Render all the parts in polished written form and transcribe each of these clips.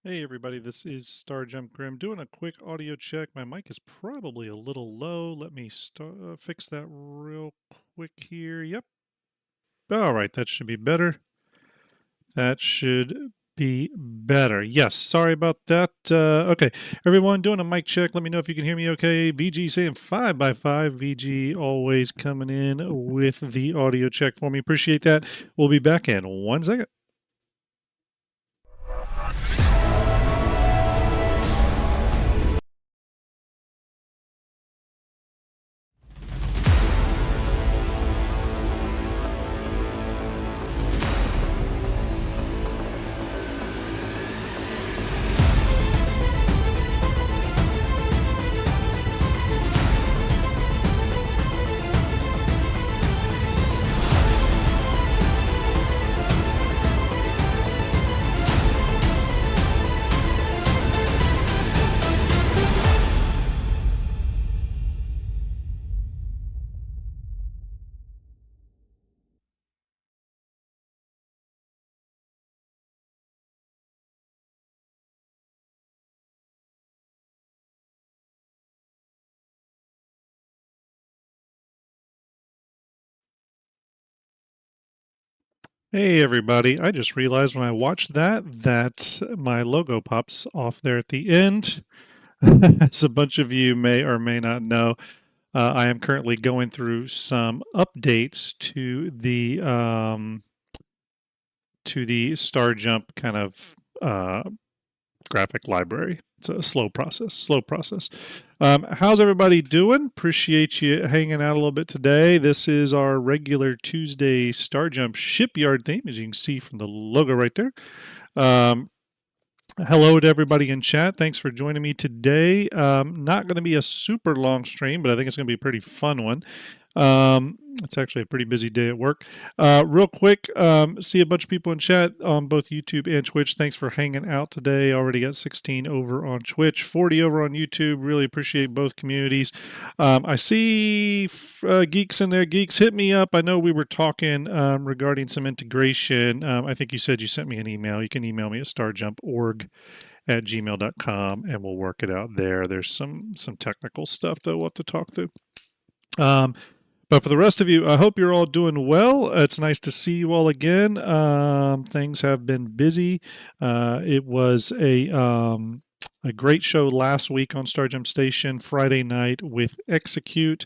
Hey everybody, this is Starjump Grim doing a quick audio check. My mic is probably a little low. Let me fix that real quick here. Yep. All right, that should be better. That should be better. Yes, sorry about that. Okay, everyone doing a mic check. Let me know if you can hear me okay. VG saying 5x5. VG always coming in with the audio check for me. Appreciate that. We'll be back in 1 second. Hey everybody, I just realized when I watched that my logo pops off there at the end. As a bunch of you may or may not know, I am currently going through some updates to the Starjump kind of graphic library. It's a slow process. How's everybody doing? Appreciate you hanging out a little bit today. This is our regular Tuesday Starjump Shipyard theme, as you can see from the logo right there. Hello to everybody in chat. Thanks for joining me today. Not going to be a super long stream, but I think it's going to be a pretty fun one. It's actually a pretty busy day at work. Real quick, see a bunch of people in chat on both YouTube and Twitch. Thanks for hanging out today. Already got 16 over on Twitch, 40 over on YouTube. Really appreciate both communities. I see Geeks in there. Geeks, hit me up. I know we were talking regarding some integration. I think you said you sent me an email. You can email me at starjumporg@gmail.com and we'll work it out there. There's some technical stuff that we'll have to talk through. But for the rest of you, I hope you're all doing well. It's nice to see you all again. Things have been busy. It was a great show last week on Starjump Station, Friday night with Execute.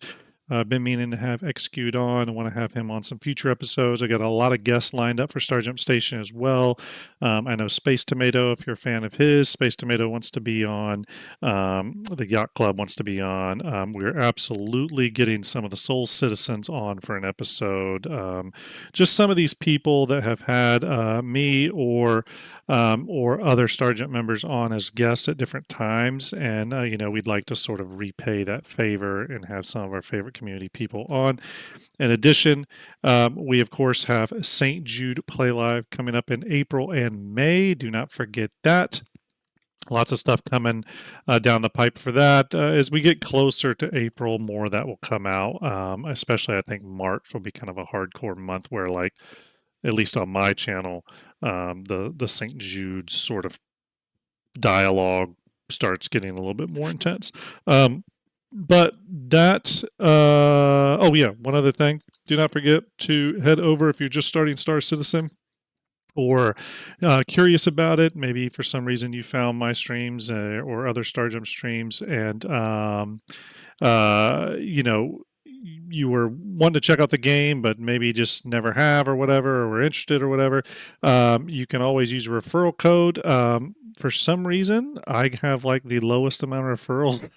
I've been meaning to have Execute on. I want to have him on some future episodes. I got a lot of guests lined up for Starjump Station as well. I know Space Tomato, if you're a fan of his, Space Tomato wants to be on. The Yacht Club wants to be on. We're absolutely getting some of the Soul Citizens on for an episode. Just some of these people that have had me or other Starjump members on as guests at different times. And, we'd like to sort of repay that favor and have some of our favorite community people on. In addition, we, of course, have St. Jude Play Live coming up in April and May. Do not forget that. Lots of stuff coming down the pipe for that. As we get closer to April, more of that will come out. Especially, I think March will be kind of a hardcore month where, like, at least on my channel, the St. Jude sort of dialogue starts getting a little bit more intense. But that, oh yeah, one other thing. Do not forget to head over if you're just starting Star Citizen or curious about it. Maybe for some reason you found my streams or other Starjump streams and, you were wanting to check out the game, but maybe just never have or whatever, or were interested or whatever, you can always use a referral code. For some reason, I have like the lowest amount of referrals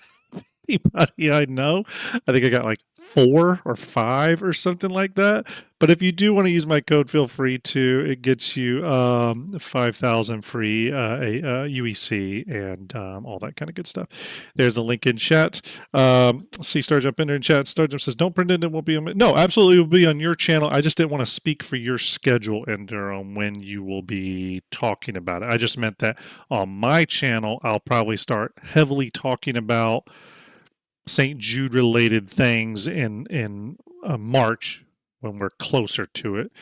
anybody I know. I think I got like 4 or 5 or something like that. But if you do want to use my code, feel free to. It gets you 5,000 free UEC and all that kind of good stuff. There's a link in chat. See Starjump in there in chat. Starjump says, don't pretend it won't be on. No, absolutely, it will be on your channel. I just didn't want to speak for your schedule, Ender, on when you will be talking about it. I just meant that on my channel, I'll probably start heavily talking about St. Jude related things in March when we're closer to it.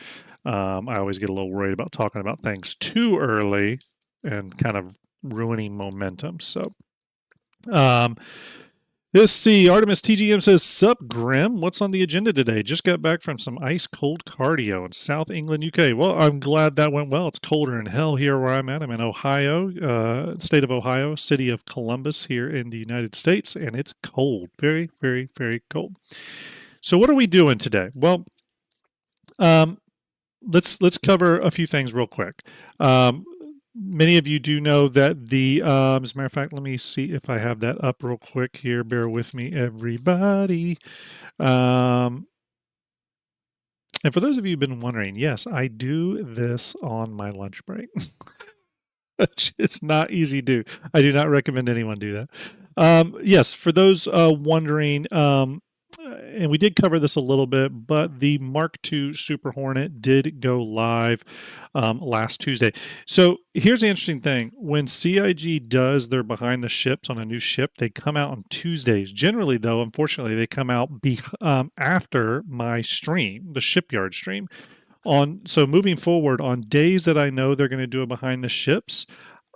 I always get a little worried about talking about things too early and kind of ruining momentum. So, let's see. Artemis TGM says, "Sup, Grim? What's on the agenda today? Just got back from some ice cold cardio in South England, UK. Well, I'm glad that went well. It's colder than hell here where I'm at. I'm in Ohio, state of Ohio, city of Columbus here in the United States, and it's cold. Very, very, very cold. So, what are we doing today? Well, let's cover a few things real quick. Many of you do know that as a matter of fact, let me see if I have that up real quick here. Bear with me, everybody. And for those of you who've been wondering, yes, I do this on my lunch break. It's not easy to do. I do not recommend anyone do that. Yes, for those wondering, and we did cover this a little bit, but the Mark II Super Hornet did go live last Tuesday. So here's the interesting thing. When CIG does their behind the ships on a new ship, they come out on Tuesdays. Generally, though, unfortunately, they come out after my stream, the Shipyard stream. So moving forward, on days that I know they're going to do a behind the ships,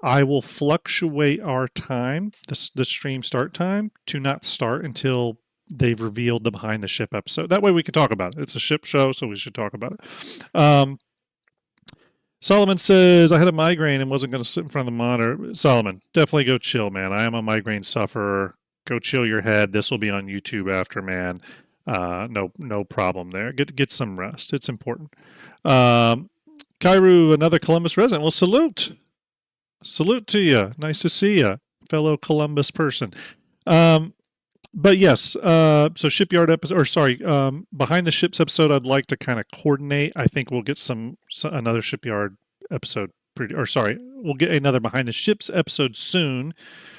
I will fluctuate our time, the stream start time, to not start until they've revealed the behind the ship episode. That way we can talk about it. It's a ship show, so we should talk about it. Solomon says, I had a migraine and wasn't going to sit in front of the monitor. Solomon, definitely go chill, man. I am a migraine sufferer. Go chill your head. This will be on YouTube after, man. No problem there. Get some rest. It's important. Kairu, another Columbus resident. Well, salute to you. Nice to see you, fellow Columbus person. But yes, so Shipyard episode, or sorry, behind the ships episode, I'd like to kind of coordinate. I think we'll get another Shipyard episode, we'll get another behind the ships episode soon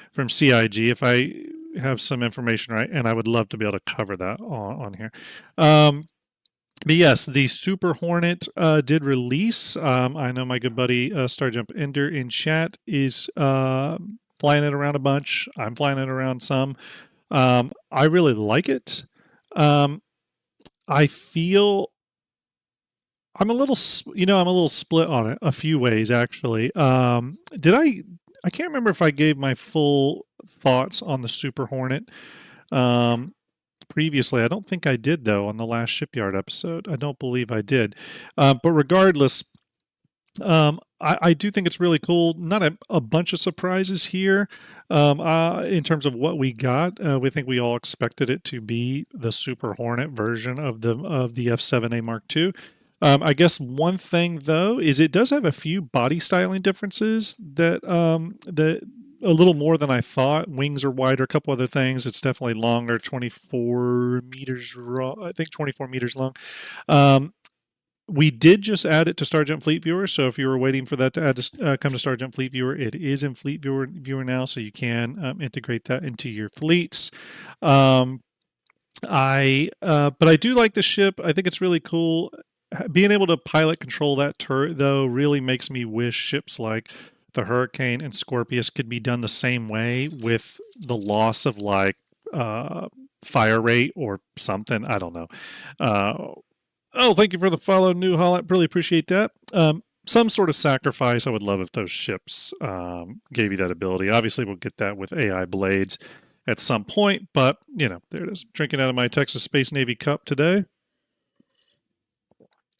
from CIG if I have some information right, and I would love to be able to cover that on here. But yes, the Super Hornet did release. I know my good buddy Starjump Ender in chat is flying it around a bunch. I'm flying it around some. I really like it. I feel I'm a little split on it a few ways actually. I can't remember if I gave my full thoughts on the Super Hornet previously. I don't think I did though on the last Shipyard episode. I don't believe I did. But regardless, I do think it's really cool. Not a bunch of surprises here in terms of what we got. We think we all expected it to be the Super Hornet version of the F7A Mark II. I guess one thing though is it does have a few body styling differences that a little more than I thought. Wings are wider, a couple other things. It's definitely longer, 24 meters long. I think 24 meters long. We did just add it to Starjump Fleet Viewer, so if you were waiting for that to come to Starjump Fleet Viewer, it is in Fleet Viewer now, so you can integrate that into your fleets. But I do like the ship. I think it's really cool. Being able to pilot control that turret, though, really makes me wish ships like the Hurricane and Scorpius could be done the same way with the loss of fire rate or something. I don't know. Oh, thank you for the follow, New Holland. Really appreciate that. Some sort of sacrifice. I would love if those ships gave you that ability. Obviously, we'll get that with AI blades at some point, but, there it is. Drinking out of my Texas Space Navy cup today.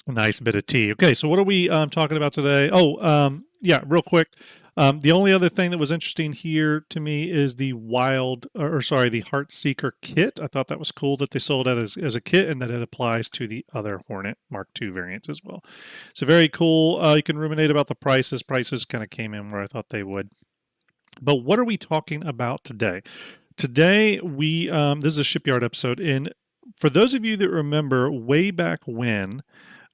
Nice bit of tea. Okay, so what are we talking about today? Oh, yeah, real quick. The only other thing that was interesting here to me is the the Heartseeker kit. I thought that was cool that they sold that as a kit and that it applies to the other Hornet Mark II variants as well. So very cool. You can ruminate about the prices. Prices kind of came in where I thought they would. But what are we talking about today? Today, this is a Shipyard episode. And for those of you that remember way back when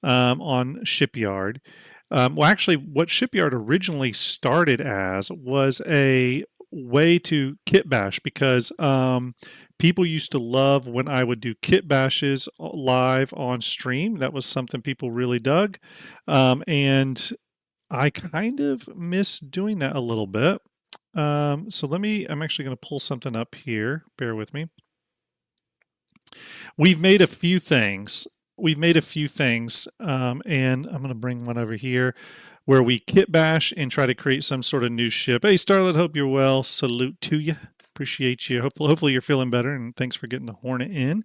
on Shipyard, actually, what Shipyard originally started as was a way to kit bash because people used to love when I would do kit bashes live on stream. That was something people really dug. And I kind of miss doing that a little bit. So I'm actually going to pull something up here. Bear with me. We've made a few things. And I'm going to bring one over here. where we kit bash and try to create some sort of new ship. Hey, Starlet, hope you're well. Salute to you. Appreciate you. Hopefully you're feeling better, and thanks for getting the Hornet in.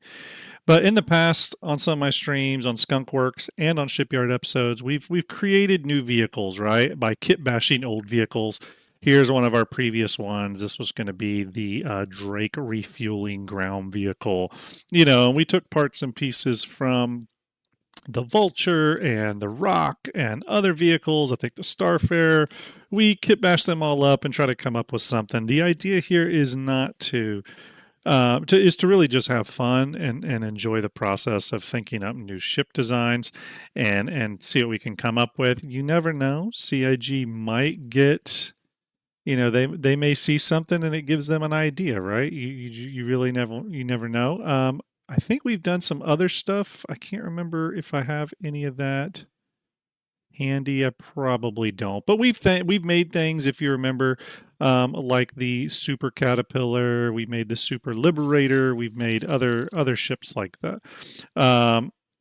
But in the past, on some of my streams, on Skunkworks and on Shipyard episodes, we've created new vehicles, right? By kit bashing old vehicles. Here's one of our previous ones. This was going to be the Drake refueling ground vehicle. You know, and we took parts and pieces from the Vulture and the Rock and other vehicles. I think the Starfarer. We kit bash them all up and try to come up with something. The idea here is not to really just have fun and enjoy the process of thinking up new ship designs and see what we can come up with. You never know. CIG might get, you know, they may see something and it gives them an idea, right? You really never know. I think we've done some other stuff. I can't remember if I have any of that handy. I probably don't, but we've made things, if you remember, like the Super Caterpillar. We made the Super Liberator. We've made other ships like that.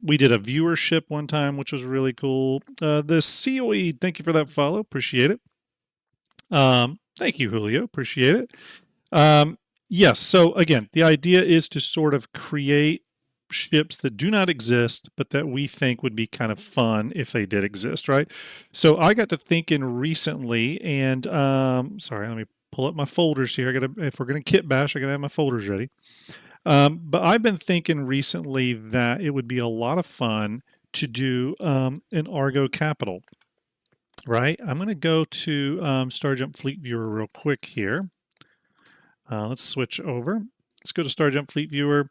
We did a viewership one time, which was really cool. The COE, thank you for that follow. Appreciate it. Thank you, Julio. Appreciate it. Yes. So again, the idea is to sort of create ships that do not exist, but that we think would be kind of fun if they did exist, right? So I got to thinking recently, and sorry, let me pull up my folders here. If we're gonna kit bash, I gotta have my folders ready. But I've been thinking recently that it would be a lot of fun to do an Argo Capital, right? I'm gonna go to Starjump Fleet Viewer real quick here. Let's switch over. Let's go to Starjump Fleet Viewer.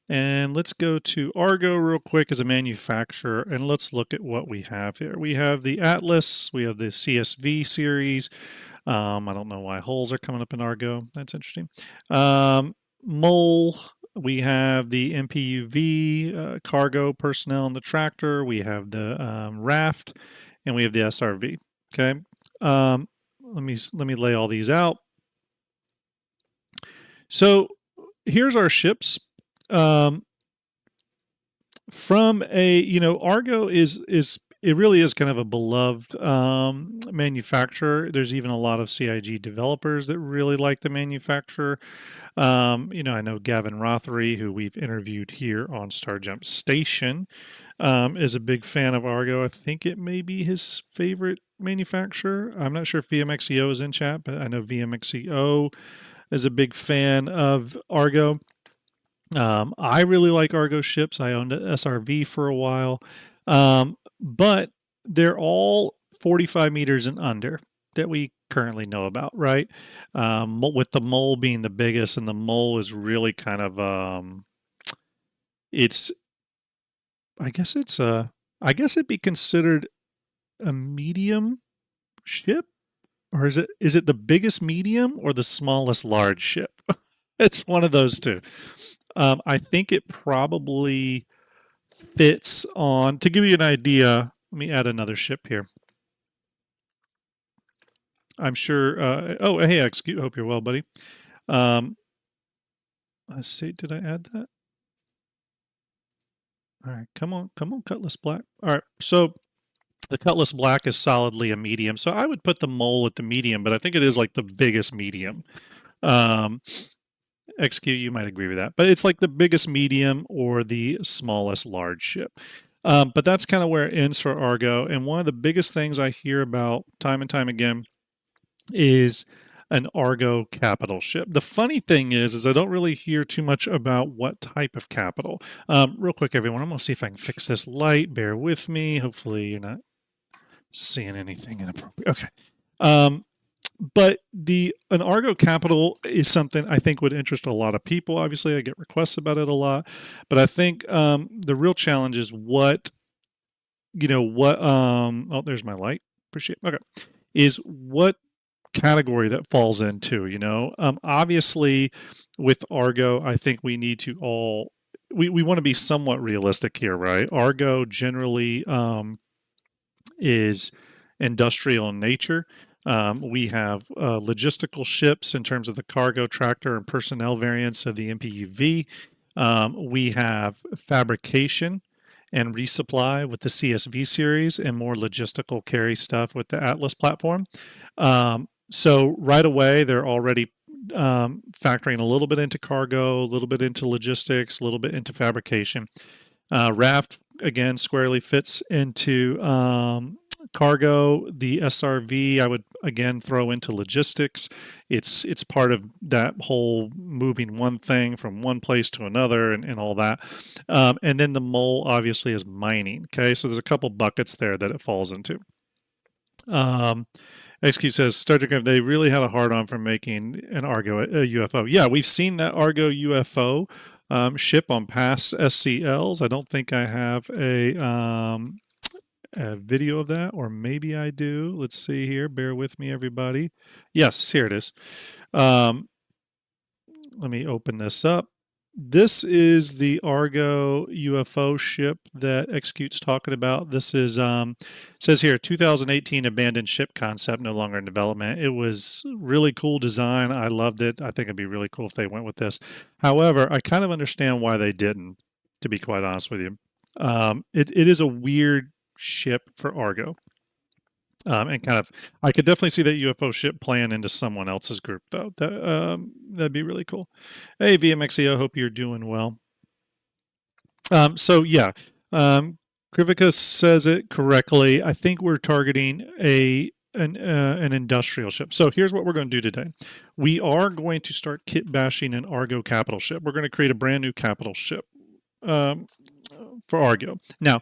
And let's go to Argo real quick as a manufacturer, and let's look at what we have here. We have the Atlas, we have the CSV series. I don't know why hulls are coming up in Argo. That's interesting. Mole, we have the MPUV, cargo personnel on the tractor. We have the raft, and we have the SRV. Okay. Let me lay all these out. So here's our ships. From a, you know, Argo is it really is kind of a beloved manufacturer. There's even a lot of CIG developers that really like the manufacturer. You know, I know Gavin Rothery, who we've interviewed here on Starjump Station, is a big fan of Argo. I think it may be his favorite manufacturer. I'm not sure if VMXEO is in chat, but I know VMXEO is a big fan of Argo. I really like Argo ships. I owned an SRV for a while, but they're all 45 meters and under that we currently know about, right? With the Mole being the biggest, and the Mole is really kind of I guess it'd be considered a medium ship, or is it the biggest medium or the smallest large ship? It's one of those two. I think it probably fits on, to give you an idea, let me add another ship here. I'm sure, oh, hey, XQ, hope you're well, buddy. Let's see, did I add that? All right, come on, Cutlass Black. All right, so the Cutlass Black is solidly a medium. So I would put the Mole at the medium, but I think it is like the biggest medium. XQ, you might agree with that, but it's like the biggest medium or the smallest large ship. But that's kind of where it ends for Argo. And one of the biggest things I hear about time and time again is an Argo capital ship. The funny thing is I don't really hear too much about what type of capital. Real quick, everyone, I'm gonna see if I can fix this light. Bear with me. Hopefully you're not seeing anything inappropriate. Okay. But an Argo capital is something I think would interest a lot of people. Obviously, I get requests about it a lot, but I think the real challenge is what. Oh, there's my light. Appreciate it. Okay. Is what category that falls into, obviously with Argo, I think we need to we want to be somewhat realistic here, right? Argo generally is industrial in nature. We have logistical ships in terms of the cargo, tractor, and personnel variants of the MPUV. We have fabrication and resupply with the CSV series and more logistical carry stuff with the Atlas platform. So right away, they're already factoring a little bit into cargo, a little bit into logistics, a little bit into fabrication. Raft, again, squarely fits into cargo. The SRV, I would again throw into logistics. It's part of that whole moving one thing from one place to another and all that. And then the mole obviously is mining. Okay, so there's a couple buckets there that it falls into. XQ says Starjump, they really had a hard on for making an ARGO UFO. Yeah, we've seen that ARGO UFO ship on past SCLs. I don't think I have a video of that, or maybe I do. Let's see here. Bear with me, everybody. Yes, here it is. Let me open this up. This is the ARGO UFO ship that Execute's talking about. This is says here 2018 abandoned ship concept, no longer in development. It was really cool design. I loved it. I think it'd be really cool if they went with this. However, I kind of understand why they didn't, to be quite honest with you. It is a weird ship for ARGO. And kind of, I could definitely see that UFO ship playing into someone else's group, though. That'd be really cool. Hey, VMXE, I hope you're doing well. So yeah, Krivika says it correctly. I think we're targeting an industrial ship. So here's what we're going to do today. We are going to start kit bashing an ARGO capital ship. We're going to create a brand new capital ship for ARGO. Now,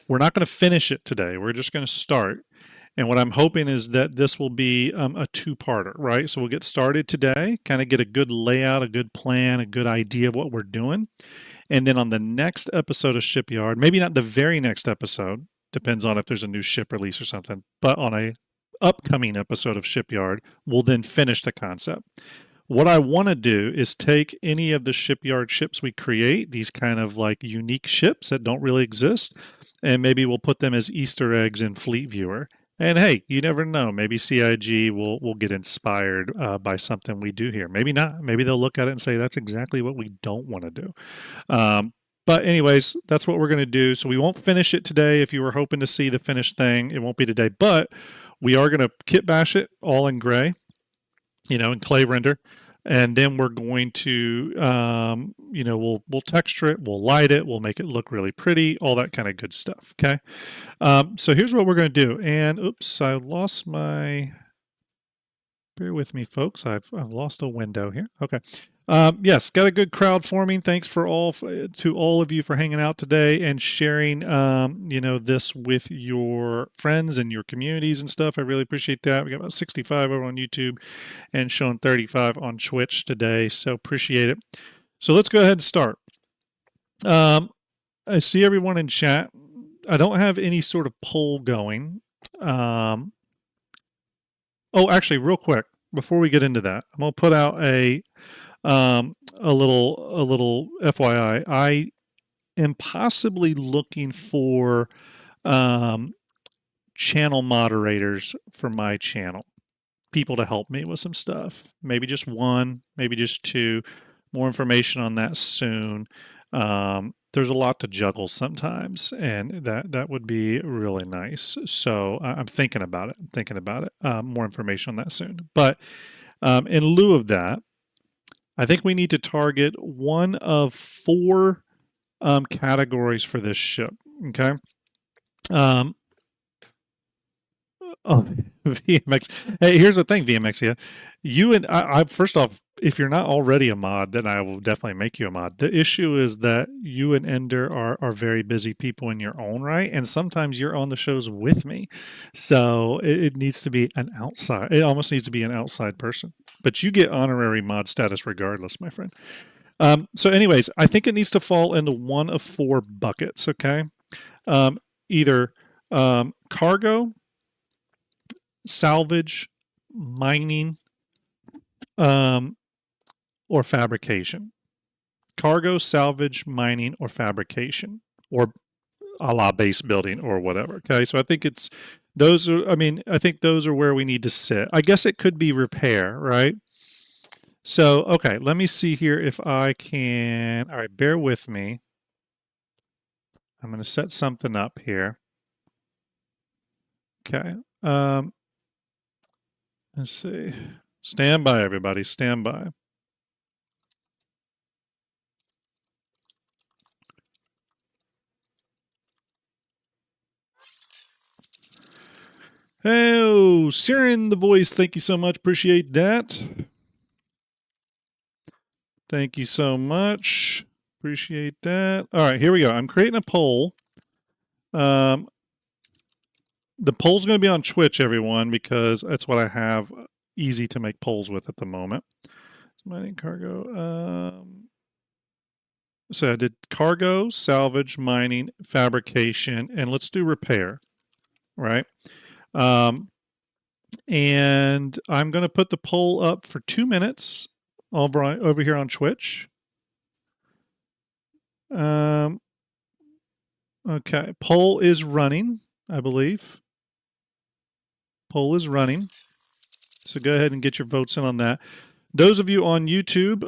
we're not going to finish it today. We're just going to start. And what I'm hoping is that this will be a two-parter, right? So we'll get started today, kind of get a good layout, a good plan, a good idea of what we're doing. And then on the next episode of Shipyard, maybe not the very next episode, depends on if there's a new ship release or something, but on a upcoming episode of Shipyard, we'll then finish the concept. What I want to do is take any of the Shipyard ships we create, these kind of like unique ships that don't really exist, and maybe we'll put them as Easter eggs in Fleet Viewer. And hey, you never know. Maybe CIG will get inspired by something we do here. Maybe not. Maybe they'll look at it and say, that's exactly what we don't want to do. But anyways, that's what we're going to do. So we won't finish it today. If you were hoping to see the finished thing, it won't be today. But we are going to kit bash it all in gray, in clay render. And then we're going to, we'll texture it, we'll light it, we'll make it look really pretty, all that kind of good stuff, okay? So here's what we're going to do. And, oops, I lost my, bear with me, folks. I've lost a window here. Okay. Yes, got a good crowd forming. Thanks to all of you for hanging out today and sharing, this with your friends and your communities and stuff. I really appreciate that. We got about 65 over on YouTube and showing 35 on Twitch today. So appreciate it. So let's go ahead and start. I see everyone in chat. I don't have any sort of poll going. Oh, actually, real quick, before we get into that, I'm going to put out a little FYI. I am possibly looking for channel moderators for my channel, people to help me with some stuff. Maybe just one, maybe just two. More information on that soon. There's a lot to juggle sometimes, and that would be really nice. So I'm thinking about it. More information on that soon. But in lieu of that, I think we need to target one of 4 categories for this ship. Okay. VMX. Hey, here's the thing, VMX. Yeah, you and I. First off, if you're not already a mod, then I will definitely make you a mod. The issue is that you and Ender are very busy people in your own right, and sometimes you're on the shows with me, so it needs to be an outside. It almost needs to be an outside person, but you get honorary mod status regardless, my friend. So, anyways, I think it needs to fall into one of 4 buckets. Okay, either cargo, salvage, mining, or fabrication. Cargo, salvage, mining, or fabrication, or a la base building or whatever. Okay, so I think I think those are where we need to sit. I guess it could be repair, right? So, okay, let me see here if I can. All right, bear with me. I'm going to set something up here. Okay. Let's see. Stand by, everybody. Stand by. Oh, Siren the voice. Thank you so much. Appreciate that. Thank you so much. Appreciate that. All right, here we go. I'm creating a poll. The poll's going to be on Twitch, everyone, because that's what I have easy to make polls with at the moment. Mining cargo. So I did cargo, salvage, mining, fabrication, and let's do repair, right? And I'm going to put the poll up for 2 minutes over here on Twitch. Okay, poll is running, I believe. Poll is running. So go ahead and get your votes in on that. Those of you on YouTube,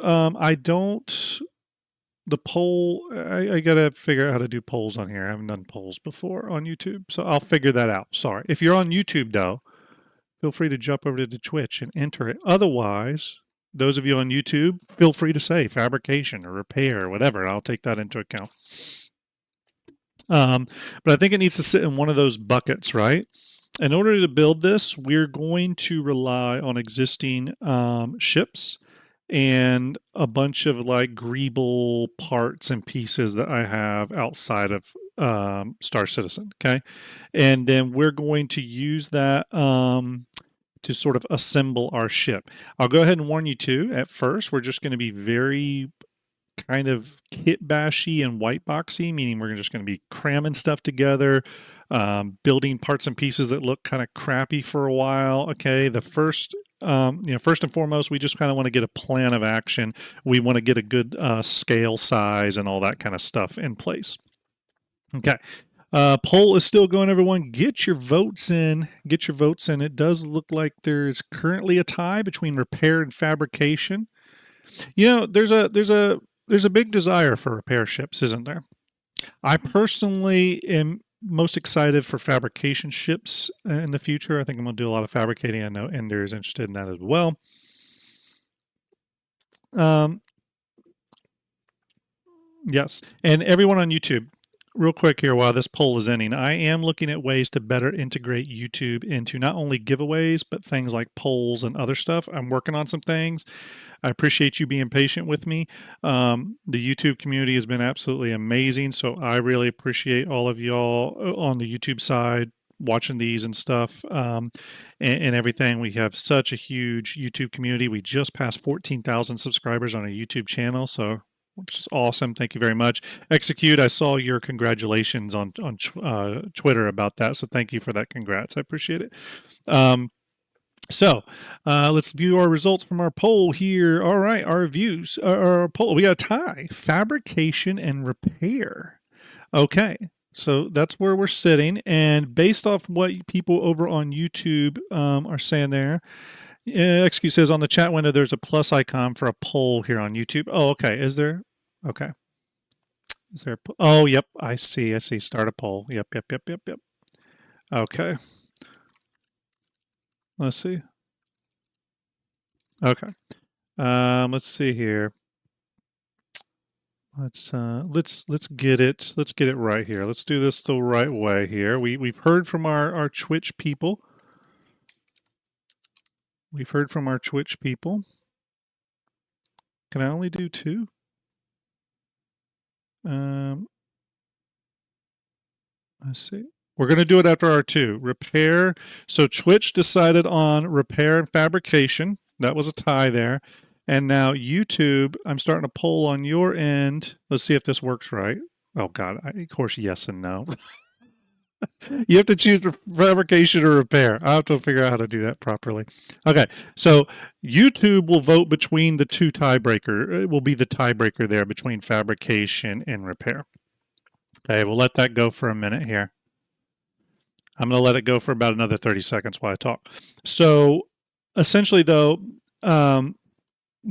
the poll, I got to figure out how to do polls on here. I haven't done polls before on YouTube, so I'll figure that out. Sorry. If you're on YouTube, though, feel free to jump over to Twitch and enter it. Otherwise, those of you on YouTube, feel free to say fabrication or repair or whatever. I'll take that into account. But I think it needs to sit in one of those buckets, right? In order to build this, we're going to rely on existing ships and a bunch of like greeble parts and pieces that I have outside of Star Citizen, okay? And then we're going to use that to sort of assemble our ship. I'll go ahead and warn you too, at first, we're just going to be very kind of kit bashy and white boxy, meaning we're just going to be cramming stuff together, building parts and pieces that look kind of crappy for a while. Okay, the first and foremost, we just kind of want to get a plan of action. We want to get a good scale size and all that kind of stuff in place. Okay. Poll is still going, everyone. Get your votes in. Get your votes in. It does look like there's currently a tie between repair and fabrication. You know, there's a big desire for repair ships, isn't there? I personally am most excited for fabrication ships in the future. I think I'm going to do a lot of fabricating. I know Ender is interested in that as well. Yes, and everyone on YouTube, real quick here while this poll is ending, I am looking at ways to better integrate YouTube into not only giveaways, but things like polls and other stuff. I'm working on some things. I appreciate you being patient with me. The YouTube community has been absolutely amazing, so I really appreciate all of y'all on the YouTube side watching these and stuff and everything. We have such a huge YouTube community. We just passed 14,000 subscribers on our YouTube channel, so which is awesome. Thank you very much. Execute, I saw your congratulations on Twitter about that, so thank you for that. Congrats. I appreciate it. So let's view our results from our poll here. All right, our views, our poll. We got a tie, fabrication and repair. Okay, so that's where we're sitting. And based off what people over on YouTube are saying there, XQ says on the chat window, there's a plus icon for a poll here on YouTube. Oh, okay. Is there? Okay. Is there? Oh, yep. I see. Start a poll. Yep. Okay. Let's see. Okay. Let's see here. Let's get it. Let's get it right here. Let's do this the right way here. We've heard from our Twitch people. We've heard from our Twitch people. Can I only do 2? Let's see. We're going to do it after our 2. Repair. So Twitch decided on repair and fabrication. That was a tie there. And now YouTube, I'm starting a poll on your end. Let's see if this works right. Oh, God. Of course, yes and no. You have to choose fabrication or repair. I have to figure out how to do that properly. Okay, so YouTube will vote between the 2 tiebreaker. It will be the tiebreaker there between fabrication and repair. Okay, we'll let that go for a minute here. I'm going to let it go for about another 30 seconds while I talk. So essentially, though,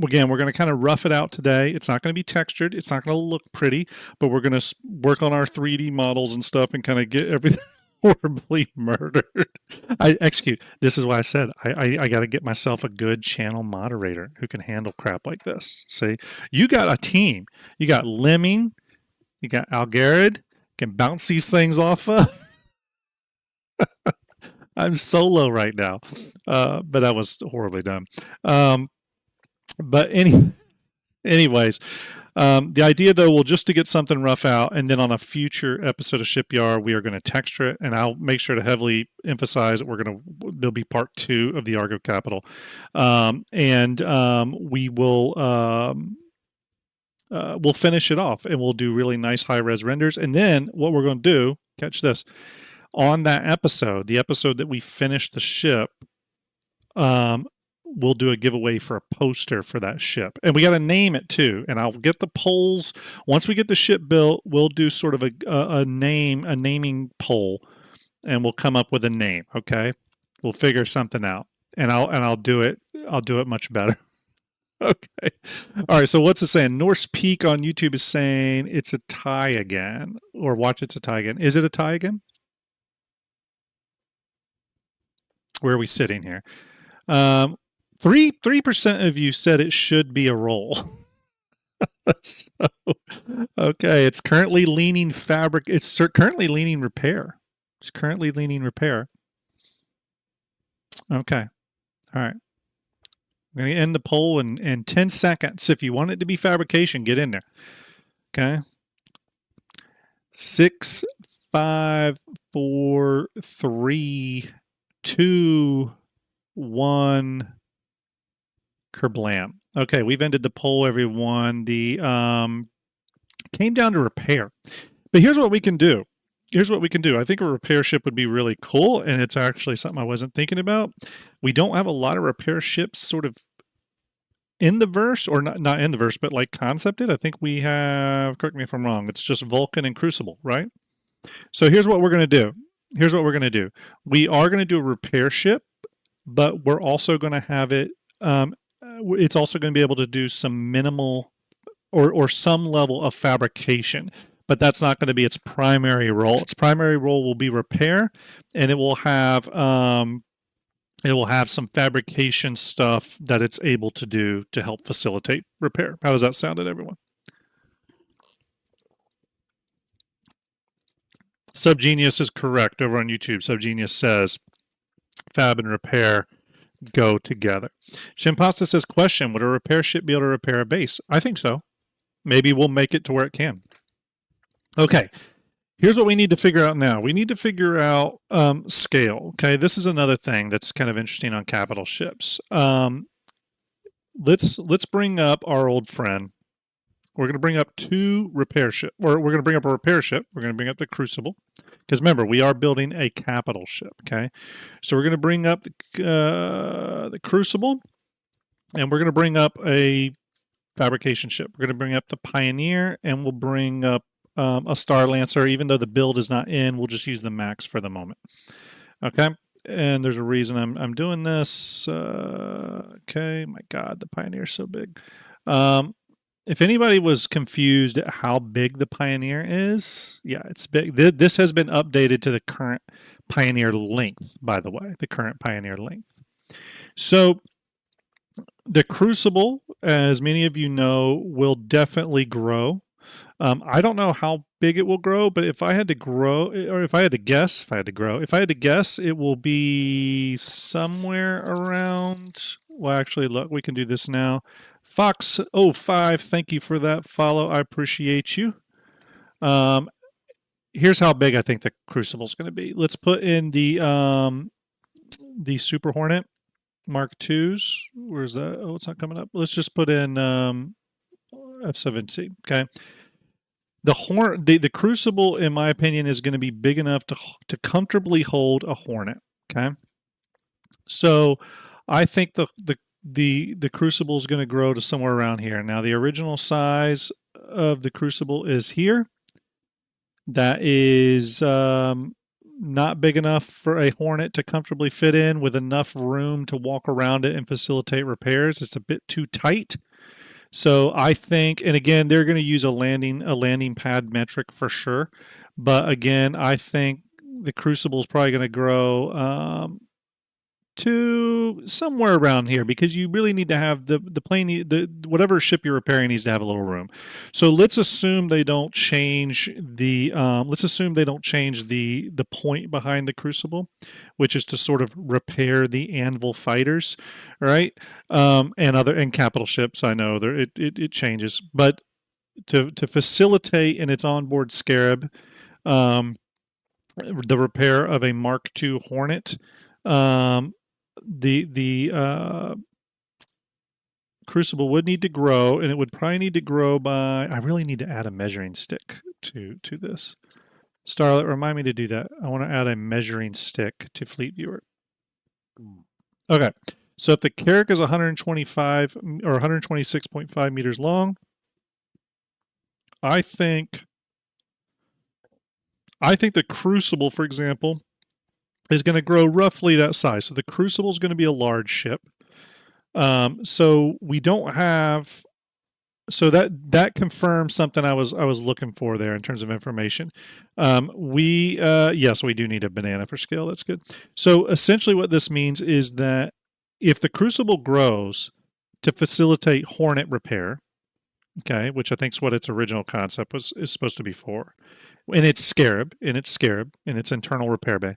again, we're going to kind of rough it out today. It's not going to be textured. It's not going to look pretty, but we're going to work on our 3D models and stuff and kind of get everything horribly murdered. I execute. This is why I said I got to get myself a good channel moderator who can handle crap like this. See, you got a team. You got Lemming. You got Algarid. Can bounce these things off of. I'm solo right now, but that was horribly done. But anyways, the idea though will just to get something rough out, and then on a future episode of Shipyard, we are going to texture it, and I'll make sure to heavily emphasize that there'll be part 2 of the Argo Capital, and we will we'll finish it off, and we'll do really nice high res renders, and then what we're going to do, catch this, on that episode, the episode that we finish the ship, we'll do a giveaway for a poster for that ship. And we got to name it too. And I'll get the polls. Once we get the ship built, we'll do sort of a naming poll, and we'll come up with a name. Okay. We'll figure something out, and I'll do it. I'll do it much better. Okay. All right. So what's it saying? Norse Peak on YouTube is saying it's a tie again, or watch it's a tie again. Is it a tie again? Where are we sitting here? 3% of you said it should be a roll. So, okay, it's currently leaning fabric. It's currently leaning repair. It's currently leaning repair. Okay. All right. I'm going to end the poll in 10 seconds. If you want it to be fabrication, get in there. Okay. 6, 5, 4, 3, 2, 1. Kerblam. Okay, we've ended the poll, everyone. The came down to repair. But here's what we can do. Here's what we can do. I think a repair ship would be really cool, and it's actually something I wasn't thinking about. We don't have a lot of repair ships sort of in the verse, or not in the verse, but like concepted. I think we have, correct me if I'm wrong, it's just Vulcan and Crucible, right? So here's what we're going to do. Here's what we're going to do. We are going to do a repair ship, but we're also going to have it, it's also going to be able to do some minimal or some level of fabrication, but that's not going to be its primary role. Its primary role will be repair, and it will have some fabrication stuff that it's able to do to help facilitate repair. How does that sound to everyone? Subgenius is correct over on YouTube. Subgenius says fab and repair go together. Shimpasta says, question, would a repair ship be able to repair a base? I think so. Maybe we'll make it to where it can. Okay, here's what we need to figure out now. We need to figure out scale. Okay, this is another thing that's kind of interesting on capital ships. Let's bring up our old friend. We're going to bring up 2 repair ships, or we're going to bring up a repair ship. We're going to bring up the Crucible, because remember, we are building a capital ship. Okay, so we're going to bring up the Crucible, and we're going to bring up a fabrication ship. We're going to bring up the Pioneer, and we'll bring up a Star Lancer. Even though the build is not in, we'll just use the max for the moment. Okay, and there's a reason I'm doing this. Okay, my God, the Pioneer's so big. If anybody was confused at how big the Pioneer is, yeah, it's big. This has been updated to the current Pioneer length, by the way, the current Pioneer length. So the Crucible, as many of you know, will definitely grow. I don't know how big it will grow, but if I had to guess, it will be somewhere around, well, actually, look, we can do this now. Fox05, thank you for that follow. I appreciate you. Here's how big I think the Crucible is going to be. Let's put in the Super Hornet Mark IIs. Where's that? Oh, it's not coming up. Let's just put in F7C. Okay. The Crucible, in my opinion, is going to be big enough to comfortably hold a Hornet. Okay. So I think the Crucible is going to grow to somewhere around here. Now, the original size of the Crucible is here. That is not big enough for a Hornet to comfortably fit in with enough room to walk around it and facilitate repairs. It's a bit too tight. So I think, and again, they're going to use a landing pad metric for sure. But again, I think the Crucible is probably going to grow to somewhere around here, because you really need to have the plane, whatever ship you're repairing needs to have a little room. So let's assume they don't change the the point behind the Crucible, which is to sort of repair the Anvil fighters, right? And capital ships. I know there it changes, but to facilitate in its onboard Scarab the repair of a Mark II Hornet. The Crucible would need to grow, and it would probably need to grow by, I really need to add a measuring stick to this. Starlet, remind me to do that. I want to add a measuring stick to Fleet Viewer. Okay, so if the Carrack is 125 or 126.5 meters long, I think the Crucible, for example, is going to grow roughly that size. So the Crucible is going to be a large ship. So we don't have. So that confirms something I was looking for there in terms of information. Yes, we do need a banana for scale. That's good. So essentially, what this means is that if the Crucible grows to facilitate Hornet repair, okay, which I think is what its original concept is supposed to be for, in its Scarab, in its internal repair bay,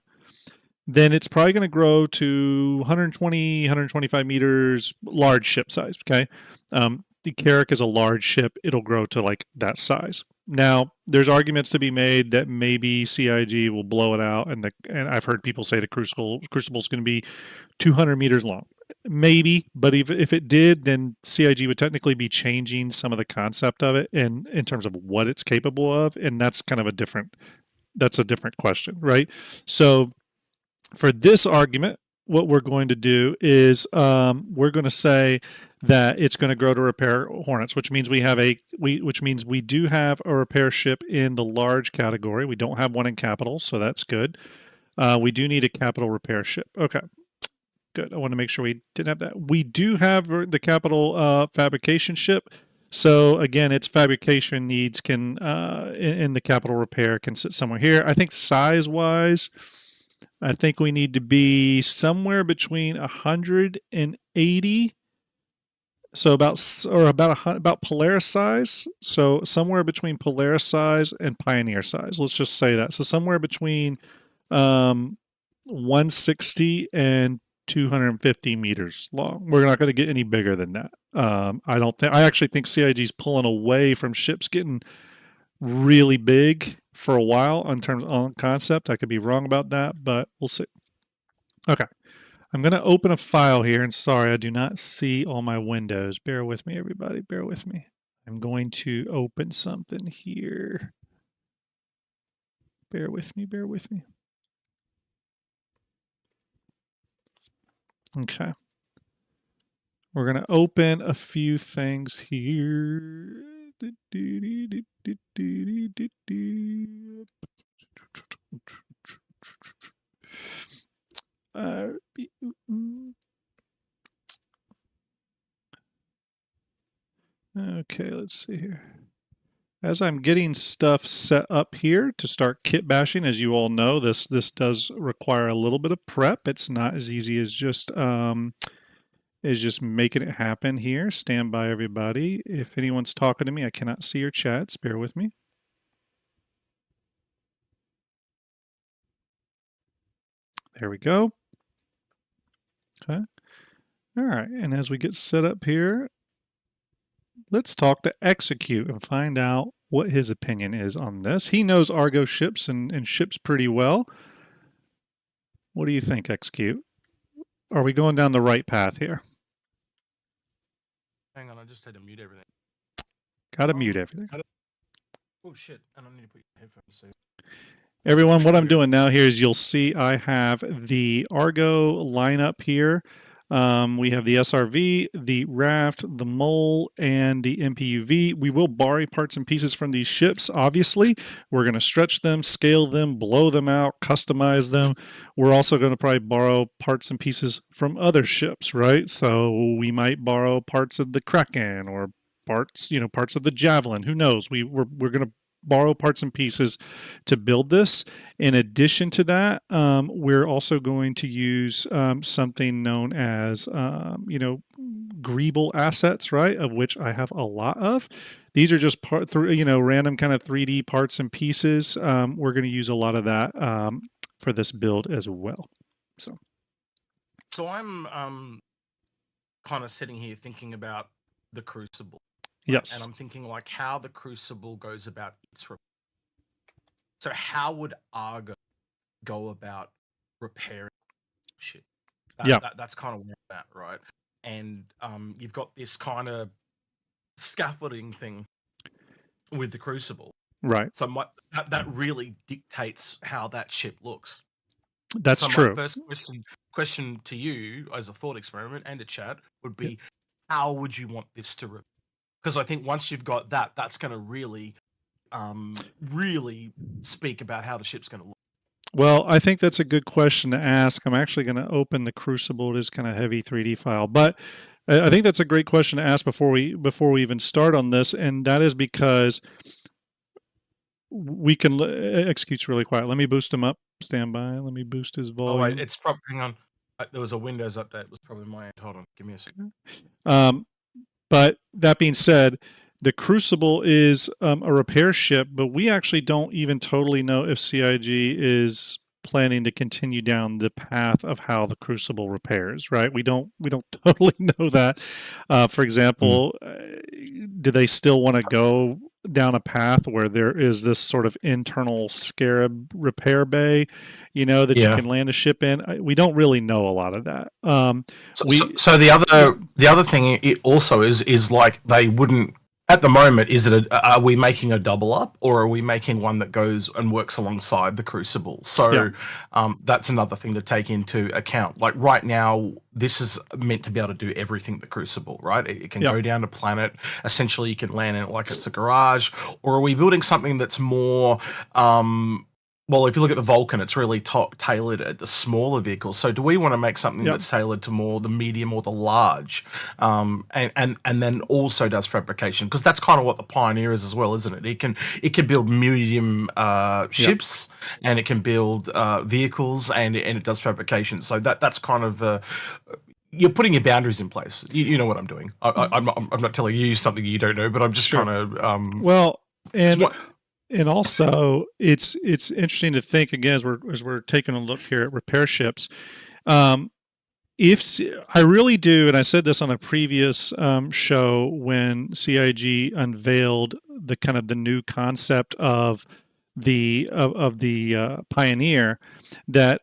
then it's probably going to grow to 120, 125 meters, large ship size, okay? The Carrack is a large ship. It'll grow to like that size. Now, there's arguments to be made that maybe CIG will blow it out, and I've heard people say the Crucible is going to be 200 meters long. Maybe, but if it did, then CIG would technically be changing some of the concept of it in terms of what it's capable of, and that's kind of a different question, right? So for this argument, what we're going to do is we're going to say that it's going to grow to repair Hornets, which means we do have a repair ship in the large category. We don't have one in capital, so that's good. We do need a capital repair ship. Okay, good. I want to make sure we didn't have that. We do have the capital fabrication ship. So again, its fabrication needs can in the capital repair can sit somewhere here. I think size-wise, I think we need to be somewhere between 180, so about Polaris size. So somewhere between Polaris size and Pioneer size. Let's just say that. So somewhere between 160 and 250 meters long. We're not going to get any bigger than that. I actually think CIG's pulling away from ships getting really big for a while in terms of concept. I could be wrong about that, but we'll see. Okay, I'm going to open a file here, and sorry, I do not see all my windows. Bear with me, everybody. Bear with me. I'm going to open something here. Bear with me. Bear with me. Okay. We're going to open a few things here. Okay, let's see here. As I'm getting stuff set up here to start kit bashing, as you all know, this does require a little bit of prep. It's not as easy as just making it happen here. Stand by, everybody. If anyone's talking to me, I cannot see your chats. Bear with me. There we go. Okay. All right, and as we get set up here, let's talk to Execute and find out what his opinion is on this. He knows Argo ships and ships pretty well. What do you think, Execute? Are we going down the right path here? Hang on, I just had to mute everything. Gotta mute everything. Oh shit, I don't need to put your headphones in. Everyone, what I'm doing now here is you'll see I have the Argo lineup here. We have the SRV, the Raft, the Mole, and the MPUV. We will borrow parts and pieces from these ships, obviously. We're going to stretch them, scale them, blow them out, customize them. We're also going to probably borrow parts and pieces from other ships, right? So we might borrow parts of the Kraken or parts of the Javelin. Who knows? We're going to borrow parts and pieces to build this. In addition to that, we're also going to use something known as, greeble assets, right? Of which I have a lot of. These are just random kind of 3D parts and pieces. We're going to use a lot of that for this build as well. So I'm kind of sitting here thinking about the Crucible. Yes. And I'm thinking like how the Crucible goes about its repair. So how would ARGO go about repairing shit? That's kind of where I'm at, right? And you've got this kind of scaffolding thing with the Crucible. Right. So that really dictates how that ship looks. That's true. My first question to you as a thought experiment and a chat would be, how would you want this to repair? Because I think once you've got that, that's going to really speak about how the ship's going to look. Well, I think that's a good question to ask. I'm actually going to open the Crucible. It is kind of heavy 3D file, but I think that's a great question to ask before we even start on this, and that is because we can execute really quiet. Let me boost him up. Stand by. Let me boost his volume. Oh wait, it's probably, hang on. There was a Windows update. It was probably my end. Hold on, give me a second. But that being said, the Crucible is a repair ship, but we actually don't even totally know if CIG is planning to continue down the path of how the Crucible repairs, right? We don't totally know that. For example, do they still want to go down a path where there is this sort of internal Scarab repair bay, you can land a ship in? We don't really know a lot of that. So the other thing it also is like they wouldn't. At the moment, are we making a double up, or are we making one that goes and works alongside the Crucible? So that's another thing to take into account. Like right now, this is meant to be able to do everything the Crucible, right? It can go down to planet. Essentially, you can land in it like it's a garage. Or are we building something that's more... well, if you look at the Vulcan, it's really tailored at the smaller vehicles. So do we want to make something that's tailored to more the medium or the large? And then also does fabrication, because that's kind of what the Pioneer is as well, isn't it? It can build medium ships, and it can build vehicles, and it does fabrication. So that's kind of... you're putting your boundaries in place. You know what I'm doing. I'm not telling you something you don't know, but I'm just kind of... And also, it's interesting to think again as we're taking a look here at repair ships. If I really do, and I said this on a previous show when CIG unveiled the new concept of the Pioneer, that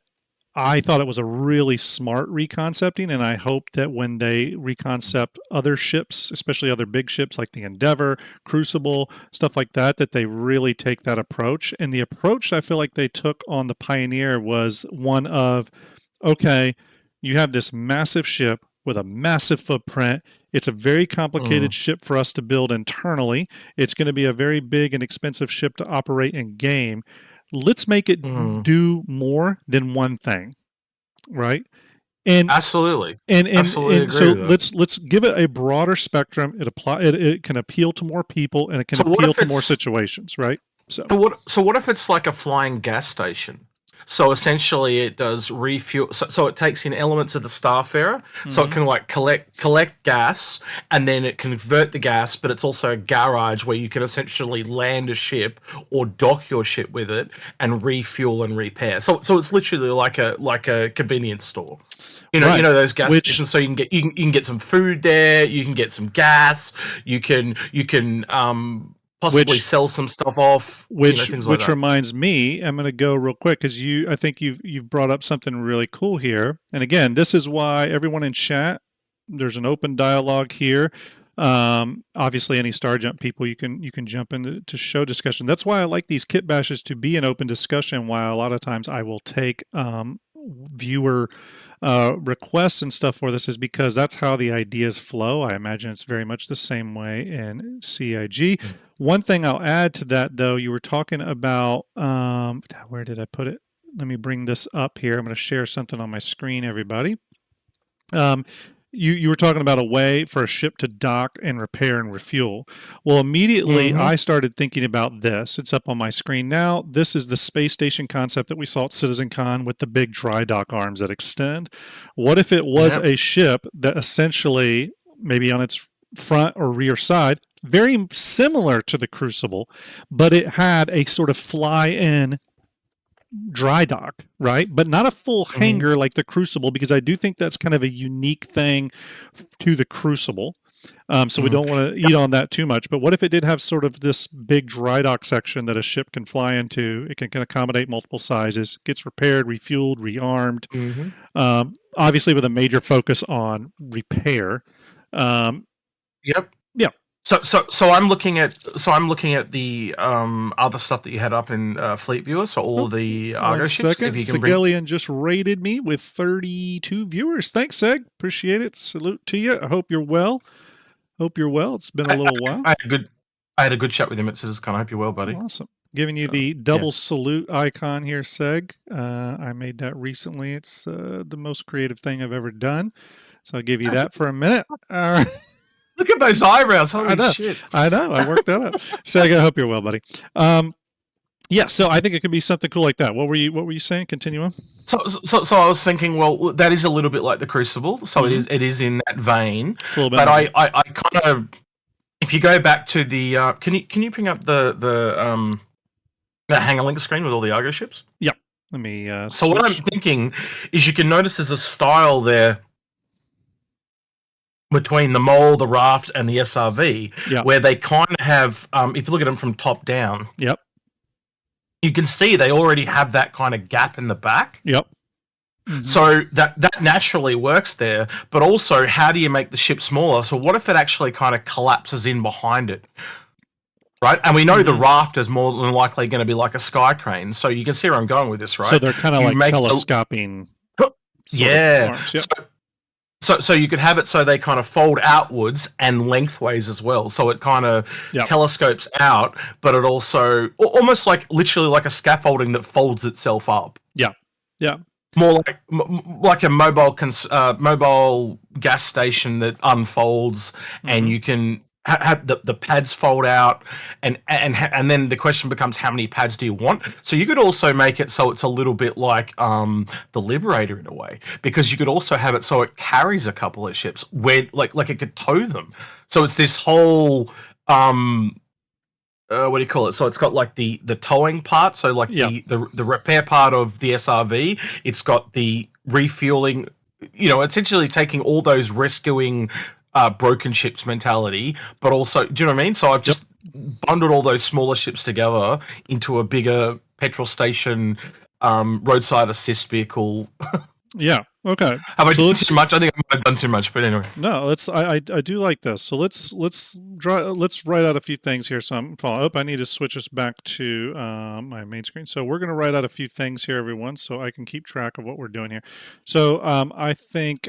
I thought it was a really smart reconcepting, and I hope that when they reconcept other ships, especially other big ships like the Endeavor, Crucible, stuff like that, that they really take that approach. And the approach I feel like they took on the Pioneer was one of, okay, you have this massive ship with a massive footprint. It's a very complicated ship for us to build internally. It's going to be a very big and expensive ship to operate in game. Let's make it do more than one thing, right? And absolutely, and so let's give it a broader spectrum. It can appeal to more people, and it can appeal to more situations, right? So what if it's like a flying gas station? So essentially, it does refuel. So it takes in elements of the Starfarer. So it can like collect gas, and then it convert the gas. But it's also a garage where you can essentially land a ship or dock your ship with it and refuel and repair. So it's literally like a convenience store. You know those gas stations. So you can get some food there. You can get some gas. You can possibly sell some stuff off, which like reminds me, I'm going to go real quick because I think you've brought up something really cool here. And again, this is why everyone in chat, there's an open dialogue here. Obviously, any Starjump people, you can jump into show discussion. That's why I like these kit bashes to be an open discussion. While a lot of times I will take viewer requests and stuff for this is because that's how the ideas flow. I imagine it's very much the same way in CIG. One thing I'll add to that, though, you were talking about, where did I put it? Let me bring this up here. I'm going to share something on my screen, everybody. You were talking about a way for a ship to dock and repair and refuel. Well, immediately I started thinking about this. It's up on my screen now. This is the space station concept that we saw at CitizenCon with the big dry dock arms that extend. What if it was a ship that essentially, maybe on its front or rear side, very similar to the Crucible, but it had a sort of fly-in dry dock, right? But not a full hangar like the Crucible, because I do think that's kind of a unique thing to the Crucible. So we don't want to eat on that too much. But what if it did have sort of this big dry dock section that a ship can fly into? It can accommodate multiple sizes, gets repaired, refueled, rearmed. Obviously, with a major focus on repair. Yeah. So I'm looking at the other stuff that you had up in Fleet Viewer. So all the ARGO ships. If you can Segelian just rated me with 32 viewers. Thanks, Seg. Appreciate it. Salute to you. I hope you're well. It's been a little while. I had a good chat with him at CitizenCon. I hope you're well, buddy. Awesome. Giving you the double salute icon here, Seg. I made that recently. It's the most creative thing I've ever done. So I'll give you that for a minute. Look at those eyebrows. Holy shit. I know. I worked that out. Seg, I hope you're well, buddy. Yeah, so I think it could be something cool like that. What were you saying? Continue on. So I was thinking, well, that is a little bit like the Crucible. So it is in that vein. It's a little bit. But I kind of, if you go back to the can you bring up the hanger link screen with all the ARGO ships? Yeah. Let me so what I'm thinking is you can notice there's a style there between the mole, the raft, and the SRV, where they kind of have, if you look at them from top down, you can see they already have that kind of gap in the back. So that naturally works there, but also how do you make the ship smaller? So what if it actually kind of collapses in behind it? Right, and we know the raft is more than likely going to be like a sky crane, so you can see where I'm going with this, right? So they're kind of like telescoping. So you could have it so they kind of fold outwards and lengthways as well. So it kind of telescopes out, but it also almost like literally like a scaffolding that folds itself up. Yeah. More like a mobile gas station that unfolds, and you can have the pads fold out, and then the question becomes, how many pads do you want? So you could also make it so it's a little bit like the Liberator in a way, because you could also have it so it carries a couple of ships where like it could tow them. So it's this whole what do you call it? So it's got like the towing part, so like the repair part of the SRV. It's got the refueling, essentially taking all those rescuing broken ships mentality, but also, do you know what I mean? So I've just bundled all those smaller ships together into a bigger petrol station, roadside assist vehicle. Okay. Have I done too much? I think I might have done too much, but anyway. No, I do like this. So let's write out a few things here. So I need to switch us back to my main screen. So we're going to write out a few things here, everyone, so I can keep track of what we're doing here. So I think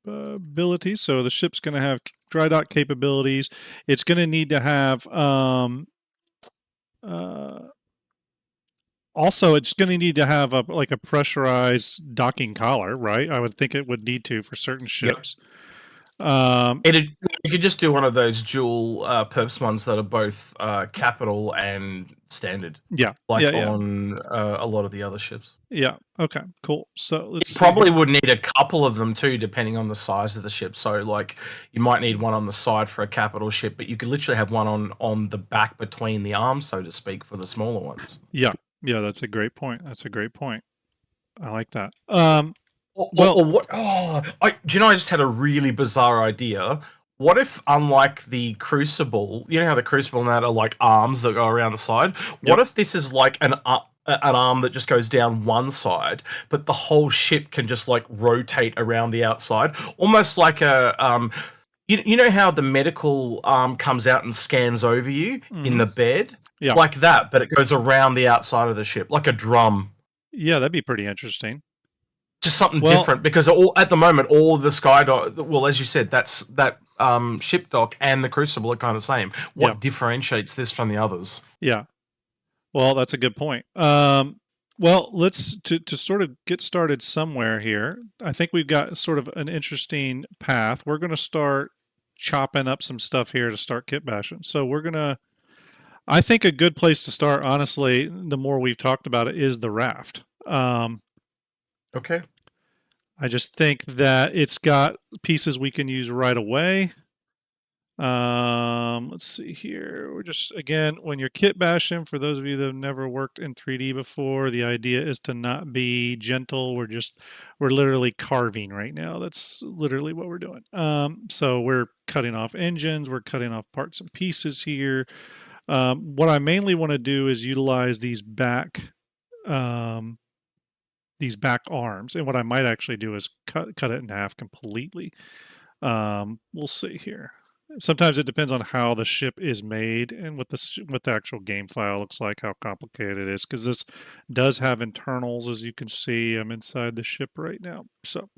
abilities. So the ship's going to have dry dock capabilities. It's going to need to have also, it's going to need to have a pressurized docking collar, right? I would think it would need to for certain ships. You could just do one of those dual purpose ones that are both capital and standard. On a lot of the other ships. Yeah. Okay. Cool. So you probably would need a couple of them too, depending on the size of the ship. So like you might need one on the side for a capital ship, but you could literally have one on the back between the arms, so to speak, for the smaller ones. Yeah, that's a great point. I like that. I just had a really bizarre idea. What if, unlike the Crucible, you know how the Crucible and that are like arms that go around the side? What if this is like an arm that just goes down one side, but the whole ship can just like rotate around the outside, almost like a you know how the medical arm comes out and scans over you in the bed, like that, but it goes around the outside of the ship like a drum. Yeah, that'd be pretty interesting. Just something Well, different, because at the moment, all the well, as you said, that ship dock and the Crucible are kind of the same. yeah, What differentiates this from the others? yeah. Well, that's a good point. Well, let's to sort of get started somewhere here. I think we've got sort of an interesting path. We're going to start chopping up some stuff here to start kit bashing. So we're gonna. I think a good place to start, honestly, the more we've talked about it, is the raft. Okay. I just think that it's got pieces we can use right away. Let's see here. We're just, again, when you're kit bashing, for those of you that have never worked in 3D before, the idea is to not be gentle. We're literally carving right now. That's literally what we're doing. So we're cutting off engines, we're cutting off parts and pieces here. What I mainly want to do is utilize um, these back arms, and what I might actually do is cut it in half completely. We'll see here. Sometimes it depends on how the ship is made and what the actual game file looks like, how complicated it is, because this does have internals, as you can see. I'm inside the ship right now. So,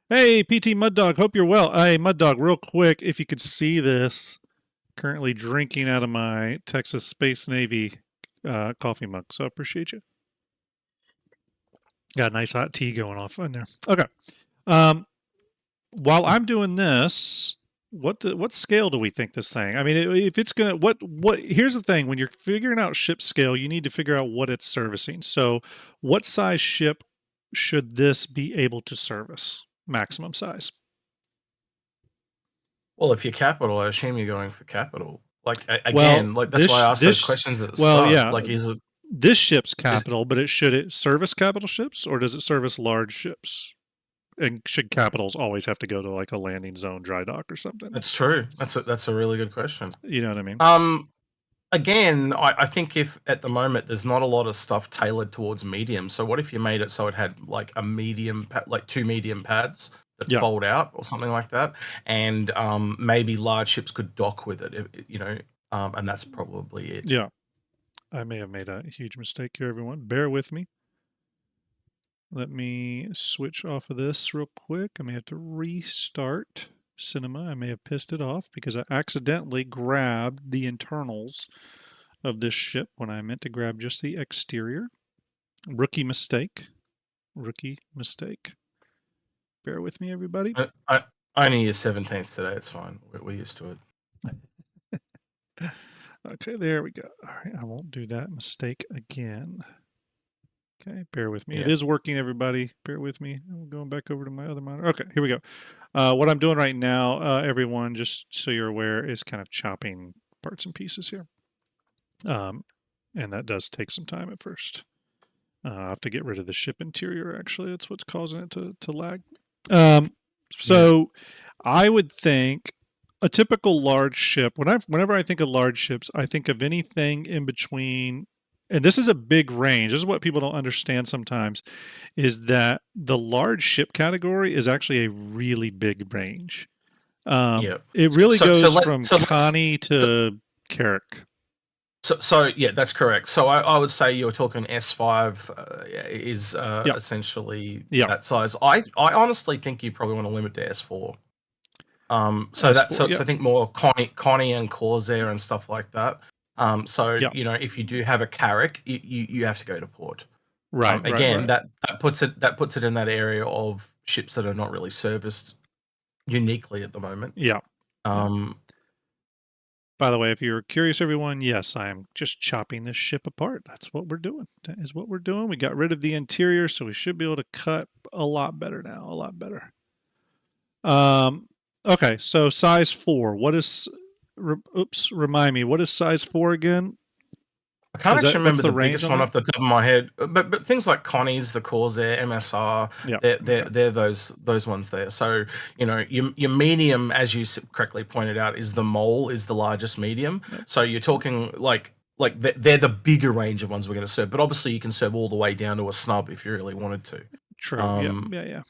hey, PT Mud Dog, hope you're well. Hey, Mud Dog, real quick, if you could see this, currently drinking out of my Texas Space Navy coffee mug. So I appreciate you. Got a nice hot tea going off in there. Okay. While I'm doing this, what scale do we think this thing? I mean, if it's gonna what here's the thing: when you're figuring out ship scale, you need to figure out what it's servicing. So, what size ship should this be able to service? Maximum size. Well, if you're capital, I assume you're going for capital. Like Well, again, like that's why I asked those questions at the well, start. yeah, Like, is it this ship's capital, but should it service capital ships or does it service large ships? And should capitals always have to go to like a landing zone dry dock or something? That's true. That's a really good question. You know what I mean? Again, I think if at the moment there's not a lot of stuff tailored towards medium, so what if you made it so it had like a medium, like 2 medium pads that Yeah. fold out or something like that, and maybe large ships could dock with it, and that's probably it. Yeah. I may have made a huge mistake here, everyone. Bear with me. Let me switch off of this real quick. I may have to restart Cinema. I may have pissed it off because I accidentally grabbed the internals of this ship when I meant to grab just the exterior. Rookie mistake. Rookie mistake. Bear with me, everybody. I only use 17th today. It's fine. We're used to it. Okay, there we go. All right, I won't do that mistake again. Okay, bear with me. Yeah. It is working, everybody. Bear with me. I'm going back over to my other monitor. Okay, here we go. What I'm doing right now, everyone, just so you're aware, is kind of chopping parts and pieces here. And that does take some time at first. I have to get rid of the ship interior, actually. That's what's causing it to lag. So I would think a typical large ship, whenever I think of large ships, I think of anything in between, and this is a big range. This is what people don't understand sometimes, is that the large ship category is actually a really big range. It really goes from Connie to Carrack. So yeah, that's correct. So I would say you're talking S5 is essentially that size. I honestly think you probably want to limit to S4. So I think more Connie and Corsair and stuff like that. If you do have a Carrack, you have to go to port. Right. Again, that puts it in that area of ships that are not really serviced uniquely at the moment. Yeah. By the way, if you're curious, everyone, yes, I am just chopping this ship apart. That's what we're doing. That is what we're doing. We got rid of the interior, so we should be able to cut a lot better now. A lot better. Okay, so size 4. What is? Remind me. What is size 4 again? I can't actually remember the biggest one off the top of my head, but things like Connie's, the Corsair, MSR, they're those ones there. So your medium, as you correctly pointed out, is the Mole is the largest medium. So you're talking like they're the bigger range of ones we're going to serve. But obviously you can serve all the way down to a snub if you really wanted to. True. Yeah.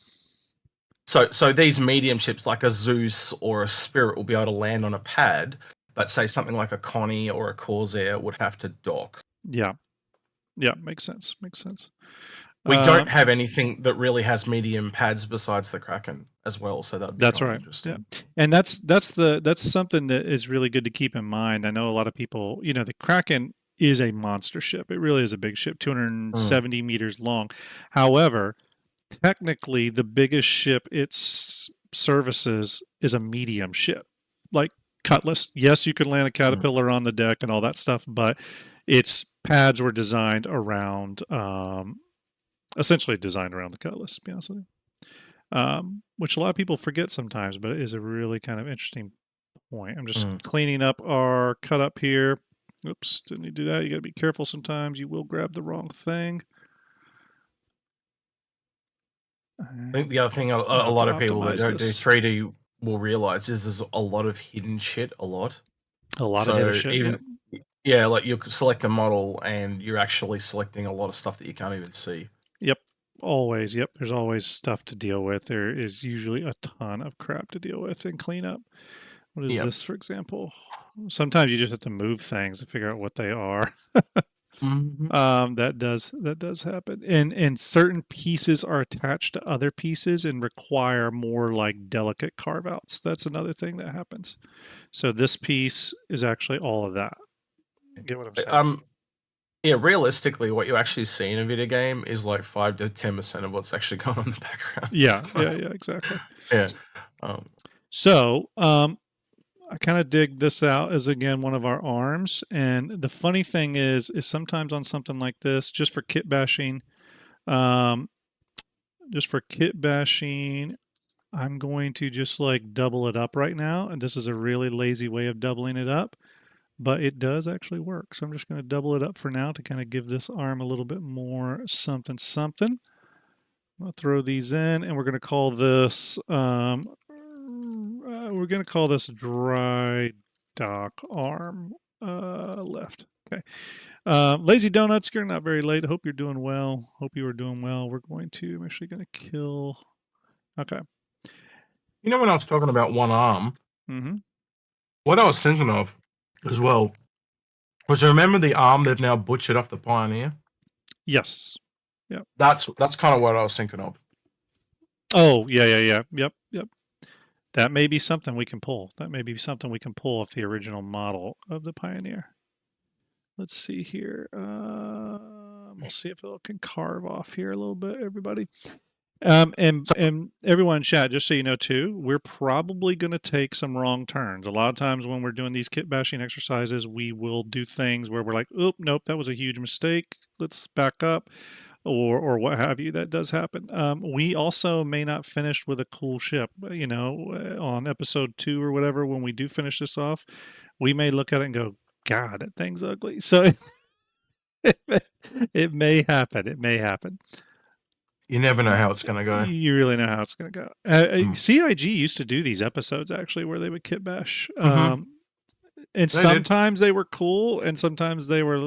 So these medium ships like a Zeus or a Spirit will be able to land on a pad. But say something like a Connie or a Corsair would have to dock. Yeah. Yeah, makes sense. Makes sense. We don't have anything that really has medium pads besides the Kraken as well, so that'd be That's kind of right. Yeah, interesting. and that's something that is really good to keep in mind. I know a lot of people, the Kraken is a monster ship. It really is a big ship, 270 meters long. However, technically, the biggest ship it services is a medium ship, like Cutlass. Yes, you can land a Caterpillar on the deck and all that stuff, but its pads were designed around, essentially designed around the Cutlass. To be honest with you. Which a lot of people forget sometimes, but it is a really kind of interesting point. I'm just cleaning up our cut up here. Oops, didn't need to do that. You got to be careful sometimes. You will grab the wrong thing. I think the other thing a lot of people that don't do 3D will realize is there's a lot of hidden shit. A lot of hidden shit. Even yeah, like you select a model and you're actually selecting a lot of stuff that you can't even see. Yep. Always. Yep. There's always stuff to deal with. There is usually a ton of crap to deal with and clean up. What is this, for example? Sometimes you just have to move things to figure out what they are. That does happen. And certain pieces are attached to other pieces and require more like delicate carve outs. That's another thing that happens. So this piece is actually all of that. Get what I'm saying? Yeah, realistically, what you actually see in a video game is like 5 to 10% of what's actually going on in the background. Yeah, exactly. Yeah. So, I kind of dig this out as again one of our arms, and the funny thing is sometimes on something like this, just for kit bashing, I'm going to just like double it up right now, and this is a really lazy way of doubling it up. But it does actually work. So I'm just going to double it up for now to kind of give this arm a little bit more something. I'll throw these in, and we're going to call this dry dock arm left. Okay. Lazy Donuts, you're not very late. Hope you're doing well. Hope you are doing well. I'm actually going to kill. Okay. You know, when I was talking about one arm, what I was thinking of as well was, remember the arm they've now butchered off the Pioneer? Yes. Yeah. That's kind of what I was thinking of. Oh, yeah. Yep. That may be something we can pull. That may be something we can pull off the original model of the Pioneer. Let's see here. We'll see if it can carve off here a little bit, everybody. And everyone in chat, just so you know too, we're probably going to take some wrong turns. A lot of times when we're doing these kit bashing exercises, we will do things where we're like, "Oop, nope, that was a huge mistake. Let's back up," or what have you. That does happen. We also may not finish with a cool ship. On episode 2 or whatever, when we do finish this off, we may look at it and go, "God, that thing's ugly." So it may happen. It may happen. You never know how it's going to go. You really know how it's going to go. CIG used to do these episodes actually where they would kit bash. And sometimes they were cool and sometimes they were,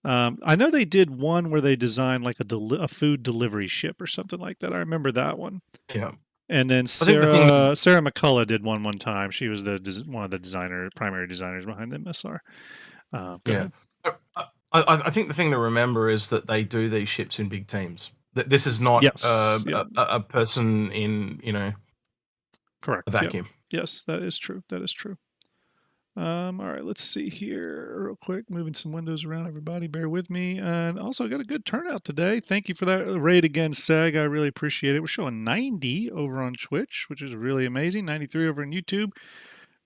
I know they did one where they designed like a food delivery ship or something like that. I remember that one. Yeah. And then Sarah McCullough did one time. She was one of the primary designers behind the MSR. Yeah. I think the thing to remember is that they do these ships in big teams. This is not a person in, correct, a vacuum. Yep. Yes, that is true. All right, let's see here real quick. Moving some windows around, everybody. Bear with me. And also got a good turnout today. Thank you for that raid again, Seg. I really appreciate it. We're showing 90 over on Twitch, which is really amazing. 93 over on YouTube.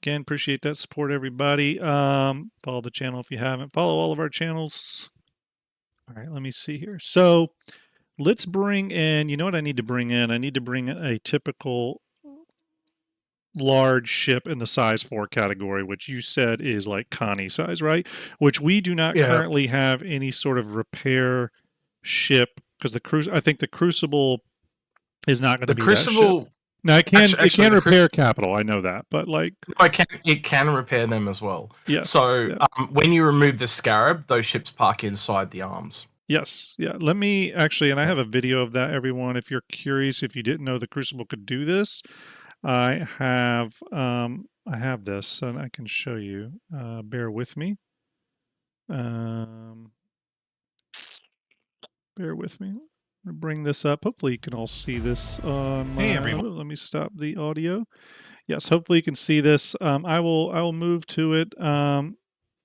Again, appreciate that support, everybody. Follow the channel if you haven't. Follow all of our channels. All right, let me see here. So let's bring in, you know what I need to bring in? I need to bring in a typical large ship in the size 4 category, which you said is like Connie size, right? Which we do not currently have any sort of repair ship, because I think the Crucible is not going to be that ship. Now it can repair capital. I know that, but like it can repair them as well. Yes. So when you remove the Scarab, those ships park inside the arms. Yes. Yeah. Let me actually, and I have a video of that, everyone. If you're curious, if you didn't know the Crucible could do this, I have this, and I can show you. Bear with me. Bear with me. I'm gonna bring this up. Hopefully you can all see this on my, Hey, everyone. let me stop the audio. Yes, hopefully you can see this. I will move to it. Yeah,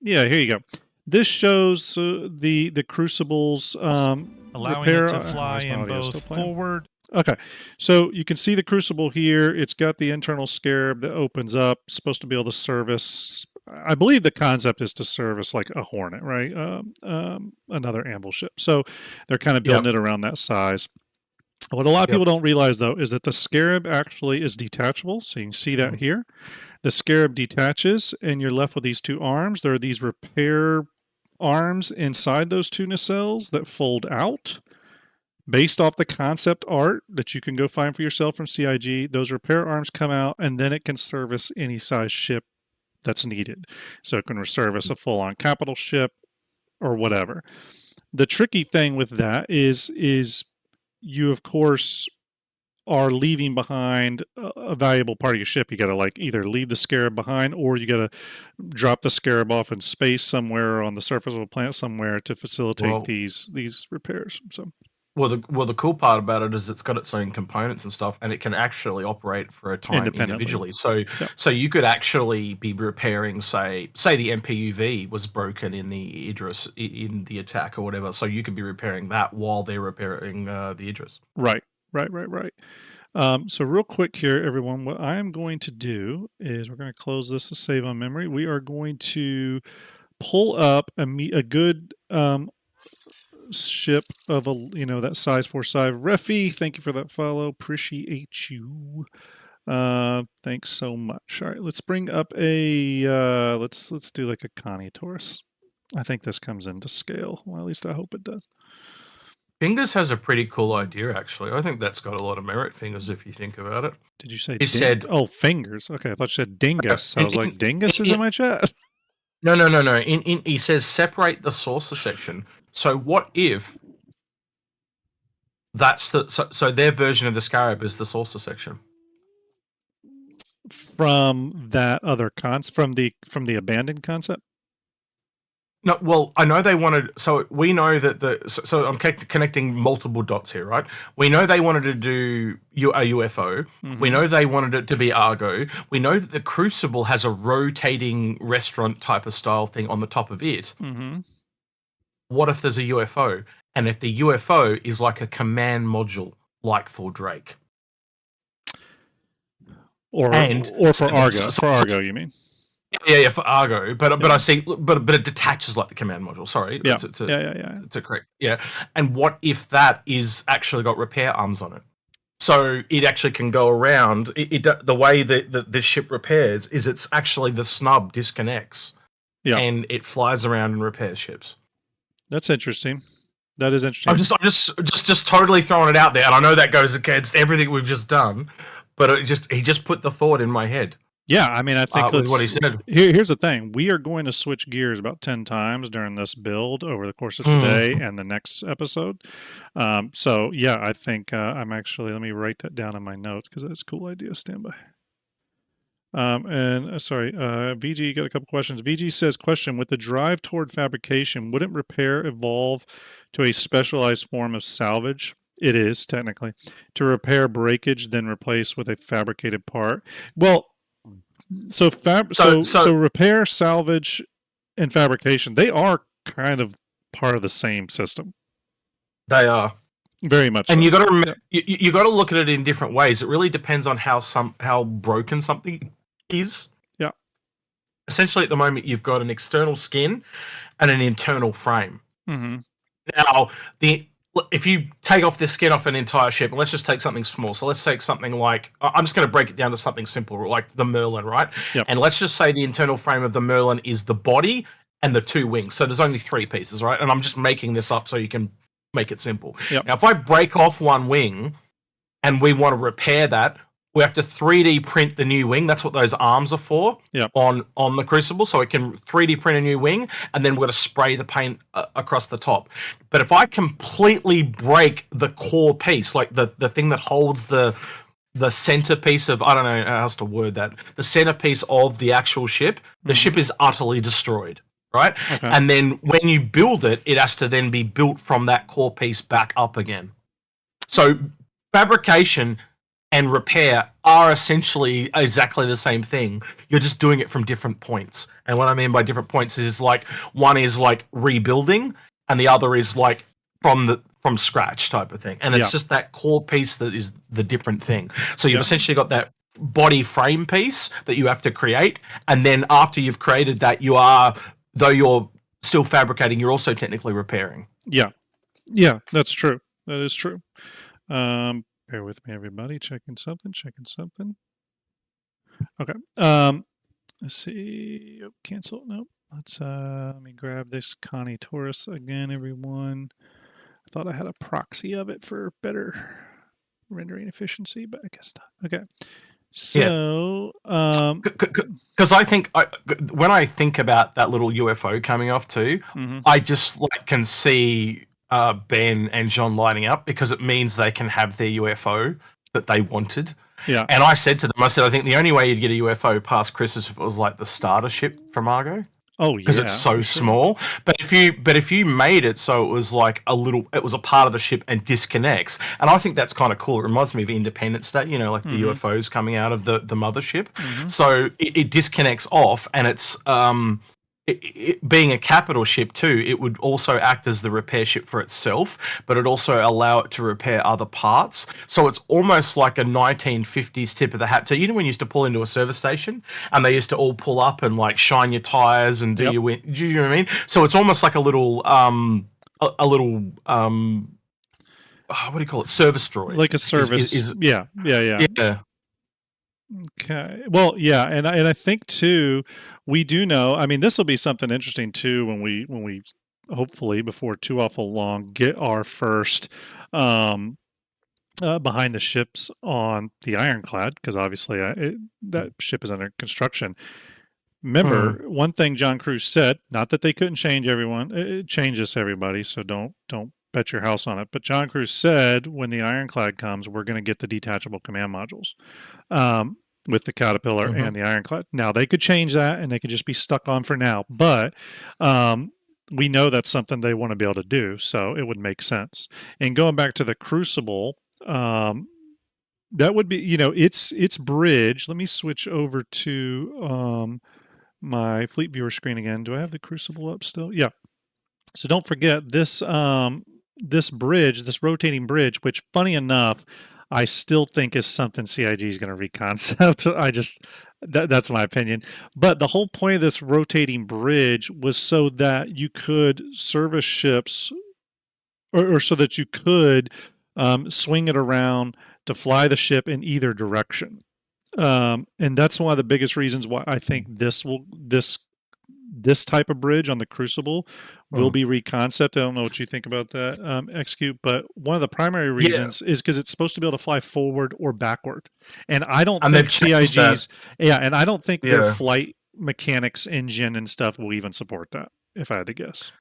here you go. This shows the Crucible's Allowing repair. it to fly where's my in audio still both playing? forward. Okay, so you can see the Crucible here. It's got the internal scarab that opens up. It's supposed to be able to service. I believe the concept is to service like a Hornet, right? Another ambush ship. So they're kind of building it around that size. What a lot of people don't realize, though, is that the scarab actually is detachable. So you can see that here. The scarab detaches, and you're left with these two arms. There are these repair arms inside those two nacelles that fold out. Based off the concept art that you can go find for yourself from CIG, those repair arms come out, and then it can service any size ship that's needed. So it can service a full-on capital ship or whatever. The tricky thing with that is you, of course, are leaving behind a valuable part of your ship. You got to like either leave the scarab behind, or you got to drop the scarab off in space somewhere on the surface of a planet somewhere to facilitate these repairs. So. Well, the cool part about it is it's got its own components and stuff, and it can actually operate for a time individually. So you could actually be repairing, say the MPUV was broken in the Idris in the attack or whatever. So you could be repairing that while they're repairing the Idris. Right. So real quick here, everyone, what I am going to do is we're going to close this to save on memory. We are going to pull up a good ship of that size 4-5. Refi, thank you for that follow. Appreciate you. Thanks so much. All right, let's bring up a let's do like a Connie Taurus. I think this comes into scale. Well, at least I hope it does. Fingers has a pretty cool idea, actually. I think that's got a lot of merit, Fingers, if you think about it. Did you say? He said, "Oh, fingers." Okay, I thought you said dingus. I was like, dingus is in my chat. No. He says separate the saucer section. So what if that's so their version of the scarab is the saucer section from that other from the abandoned concept? No, well, I know they wanted. So we know that so I'm connecting multiple dots here, right? We know they wanted to do a UFO. Mm-hmm. We know they wanted it to be Argo. We know that the Crucible has a rotating restaurant type of style thing on the top of it. Mm-hmm. What if there's a UFO? And if the UFO is like a command module, like for Drake, or for Argo, for Argo, you mean? Yeah, for Argo, but I see, but it detaches like the command module. Sorry, yeah, to correct, yeah. And what if that is actually got repair arms on it? So it actually can go around. The way that this ship repairs is it's actually the snub disconnects, and it flies around and repairs ships. That's interesting. That is interesting. I'm just totally throwing it out there, and I know that goes against everything we've just done, but he just put the thought in my head. Yeah, I mean, I think what he said. Here's the thing: we are going to switch gears about 10 times during this build over the course of today and the next episode. So yeah, I think I'm actually. Let me write that down in my notes because that's a cool idea. Stand by. VG got a couple questions. VG says, question, with the drive toward fabrication, wouldn't repair evolve to a specialized form of salvage? It is, technically. To repair breakage, then replace with a fabricated part. Well, so repair, salvage, and fabrication, they are kind of part of the same system. They are. Very much. And you got to remember, you got to look at it in different ways. It really depends on how broken something is. Yeah. Essentially, at the moment, you've got an external skin and an internal frame. Mm-hmm. Now, if you take off the skin off an entire ship, and let's just take something small. So let's take something like, I'm just going to break it down to something simple, like the Merlin, right? Yep. And let's just say the internal frame of the Merlin is the body and the two wings. So there's only 3 pieces, right? And I'm just making this up so you can make it simple. Yep. Now, if I break off one wing and we want to repair that, we have to 3D print the new wing. That's what those arms are for. Yep. On the Crucible. So it can 3D print a new wing, and then we're going to spray the paint across the top. But if I completely break the core piece, like the thing that holds the centerpiece of, I don't know how else to word that, the centerpiece of the actual ship, the ship is utterly destroyed, right? Okay. And then when you build it, it has to then be built from that core piece back up again. So fabrication and repair are essentially exactly the same thing. You're just doing it from different points. And what I mean by different points is like one is like rebuilding and the other is like from scratch type of thing. And it's just that core piece that is the different thing. So you've essentially got that body frame piece that you have to create, and then after you've created that, though you're still fabricating, you're also technically repairing. Yeah, that's true. That is true. Bear with me, everybody. Checking something. Okay. Let's see. Oh, cancel. Nope. Let me grab this Connie Taurus again, everyone. I thought I had a proxy of it for better rendering efficiency, but I guess not. Okay. So, because I think when I think about that little UFO coming off too, I just like can see Ben and John lining up because it means they can have their UFO that they wanted. Yeah. And I said to them, I think the only way you'd get a UFO past Chris is if it was like the starter ship from ARGO. Oh yeah, because it's so small. But if you made it so it was like it was a part of the ship and disconnects, and I think that's kind of cool. It reminds me of Independence Day, like the UFOs coming out of the mothership. So it disconnects off, and it's being a capital ship too, it would also act as the repair ship for itself, but it also allow it to repair other parts. So it's almost like a 1950s tip of the hat. So when you used to pull into a service station and they used to all pull up and like shine your tires and do you know what I mean? So it's almost like a little what do you call it? Service droid. Like a service. Yeah. Okay. Well, yeah, and I think too, we do know. I mean, this will be something interesting too when we hopefully before too awful long get our first behind the ships on the Ironclad, because obviously that ship is under construction. Remember, one thing John Cruise said, not that they couldn't change everyone, it changes everybody, so don't bet your house on it. But John Cruise said when the Ironclad comes, we're going to get the detachable command modules. With the Caterpillar and the Ironclad. Now, they could change that and they could just be stuck on for now, but we know that's something they want to be able to do, so it would make sense. And going back to the Crucible, that would be, its bridge. Let me switch over to my Fleet Viewer screen again. Do I have the Crucible up still? Yeah. So don't forget this this bridge, this rotating bridge, which funny enough, I still think is something CIG is going to reconcept. That's my opinion. But the whole point of this rotating bridge was so that you could service ships, or so that you could swing it around to fly the ship in either direction. And that's one of the biggest reasons why I think this type of bridge on the Crucible will be reconcept. I don't know what you think about that, XQ, but one of the primary reasons is because it's supposed to be able to fly forward or backward. And I don't think CIG's, and I don't think their flight mechanics engine and stuff will even support that, if I had to guess.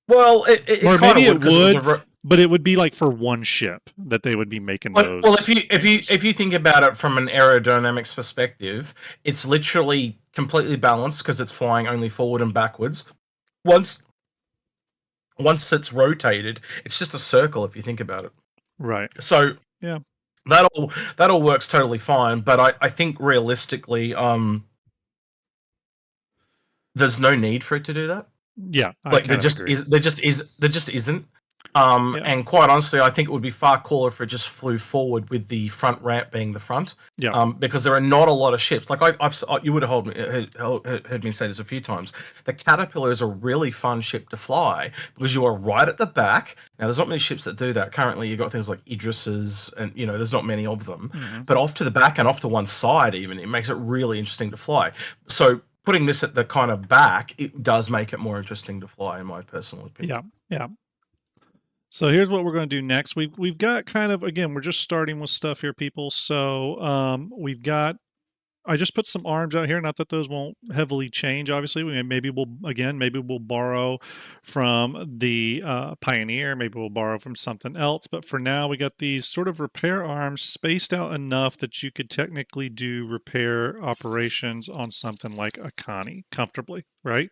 Well, or maybe it would, but it would be like for one ship that they would be making those. Well, if you think about it from an aerodynamics perspective, it's literally completely balanced because it's flying only forward and backwards. Once it's rotated, it's just a circle if you think about it. Right. So that all works totally fine, but I think realistically, there's no need for it to do that. Yeah, like there just isn't. And quite honestly, I think it would be far cooler if it just flew forward with the front ramp being the front. Yeah. Because there are not a lot of ships. Like you would have heard me say this a few times. The Caterpillar is a really fun ship to fly because you are right at the back. Now, there's not many ships that do that. Currently, you've got things like Idrises, and there's not many of them. But off to the back and off to one side, even it makes it really interesting to fly. So putting this at the kind of back, it does make it more interesting to fly, in my personal opinion. Yeah. So here's what we're going to do next. We've got kind of, again, we're just starting with stuff here, people. So we've got, I just put some arms out here. Not that those won't heavily change, obviously. Maybe we'll borrow from the Pioneer. Maybe we'll borrow from something else. But for now, we got these sort of repair arms spaced out enough that you could technically do repair operations on something like a Connie comfortably, right?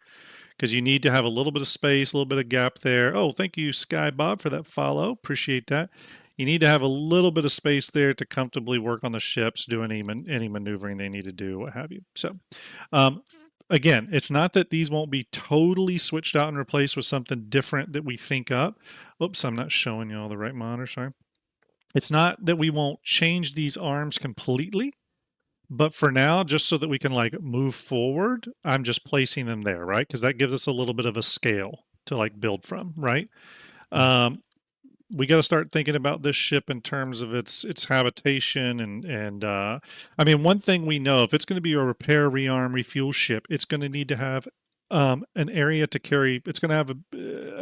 because you need to have a little bit of space, a little bit of gap there. Oh, thank you, Sky Bob, for that follow. Appreciate that. You need to have a little bit of space there to comfortably work on the ships, do any maneuvering they need to do, what have you. So, again, it's not that these won't be totally switched out and replaced with something different that we think up. Oops, I'm not showing you all the right monitor, sorry. It's not that we won't change these arms completely, but for now, just so that we can like move forward, I'm just placing them there, right? Because that gives us a little bit of a scale to like build from, right? We got to start thinking about this ship in terms of its habitation and I mean, one thing we know, if it's going to be a repair, rearm, refuel ship, it's going to need to have an area to carry. It's going to have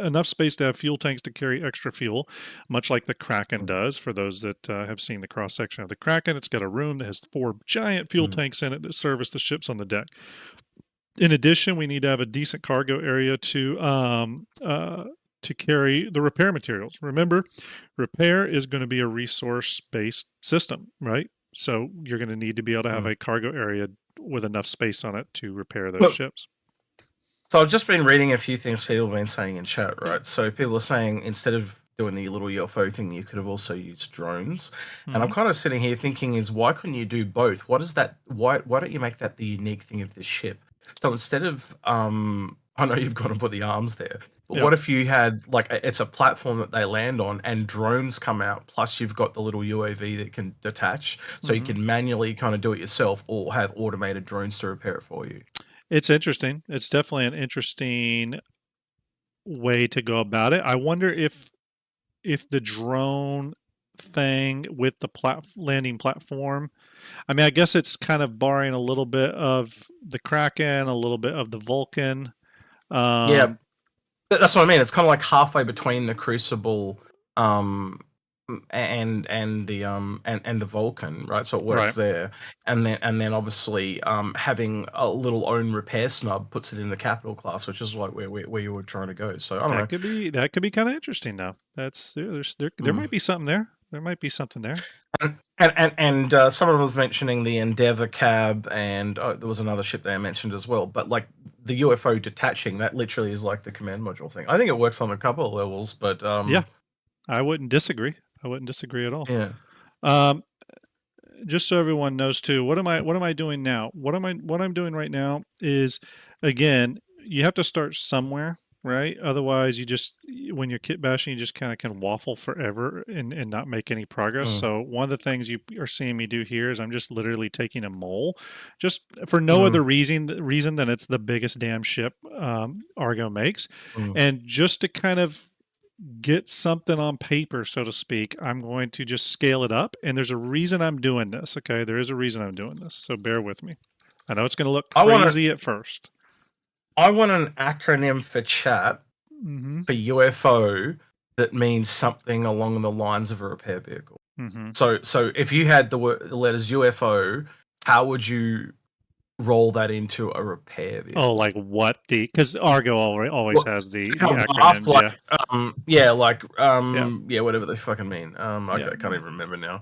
enough space to have fuel tanks to carry extra fuel, much like the Kraken does. For those that have seen the cross section of the Kraken, it's got a room that has 4 giant fuel tanks in it that service the ships on the deck. In addition, we need to have a decent cargo area to carry the repair materials. Remember, repair is going to be a resource-based system, right? So you're going to need to be able to have a cargo area with enough space on it to repair those ships. So I've just been reading a few things people have been saying in chat, right? So people are saying instead of doing the little UFO thing, you could have also used drones. And I'm kind of sitting here thinking is why couldn't you do both? What is that? Why don't you make that the unique thing of this ship? So instead of, I know you've got to put the arms there, but what if you had like, it's a platform that they land on and drones come out, plus you've got the little UAV that can detach. So you can manually kind of do it yourself or have automated drones to repair it for you. It's interesting. It's definitely an interesting way to go about it. I wonder if the drone thing with the landing platform, I mean, I guess it's kind of borrowing a little bit of the Kraken, a little bit of the Vulcan. Yeah, that's what I mean. It's kind of like halfway between the Crucible and the Vulcan, right? So it works there, and then obviously having a little own repair snub puts it in the capital class, which is like where you were trying to go. So I don't know. That could be kind of interesting though. That's there might be something there. There might be something there. And someone was mentioning the Endeavour cab, and there was another ship they mentioned as well. But like the UFO detaching, that literally is like the command module thing. I think it works on a couple of levels, but yeah, I wouldn't disagree. I wouldn't disagree at all. Yeah. Just so everyone knows too, what am I doing now? What I'm doing right now is, again, you have to start somewhere, right? Otherwise, when you're kit bashing, you just kind of can waffle forever and not make any progress. So one of the things you are seeing me do here is I'm just literally taking a mole, just for no other reason than it's the biggest damn ship Argo makes, and just to kind of get something on paper, so to speak, I'm going to just scale it up. And there's a reason I'm doing this, okay? There is a reason I'm doing this, so bear with me. I know it's going to look crazy at first. I want an acronym for chat for UFO that means something along the lines of a repair vehicle. So if you had the letters UFO, how would you roll that into a repair vehicle? Oh, like what because Argo always has the acronyms. Whatever they fucking mean. I can't even remember now.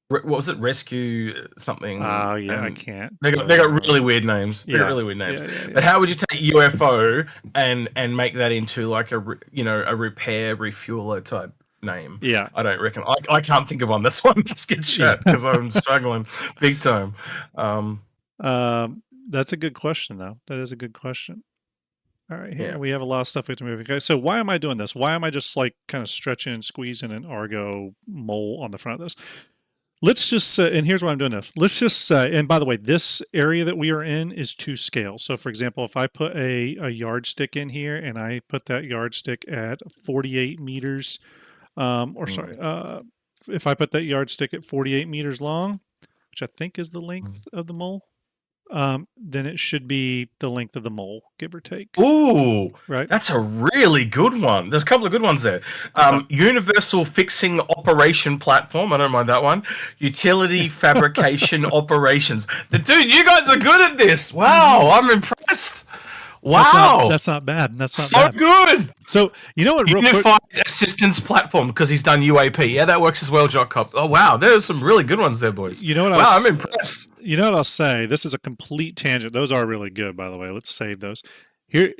What was it? Rescue something? Oh yeah, I can't. They got really weird names. They got really weird names. But how would you take UFO and make that into like a repair refueler type name? Yeah, I don't reckon. I can't think of one. That's one that's good shit because I'm struggling big time. That's a good question, though. That is a good question. All right, here we have a lot of stuff we have to move. Okay, so why am I doing this? Why am I just like kind of stretching and squeezing an Argo mole on the front of this? Let's just say, and here's why I'm doing this. Let's just say, and by the way, this area that we are in is to scale. So for example, if I put a yardstick in here and I put that yardstick at 48 meters, if I put that yardstick at 48 meters long, which I think is the length of the mole, then it should be the length of the mole, give or take. Ooh, right. That's a really good one. There's a couple of good ones there. Universal Fixing Operation Platform. I don't mind that one. Utility Fabrication Operations. Dude, you guys are good at this. Wow, I'm impressed. Wow, that's not bad. That's not so bad. good. So you know what? Unified Assistance Platform because he's done UAP. Yeah, that works as well, Jock Cop. Oh wow, there's some really good ones there, boys. You know what? Wow, I'm impressed. You know what I'll say? This is a complete tangent. Those are really good, by the way. Let's save those. Here,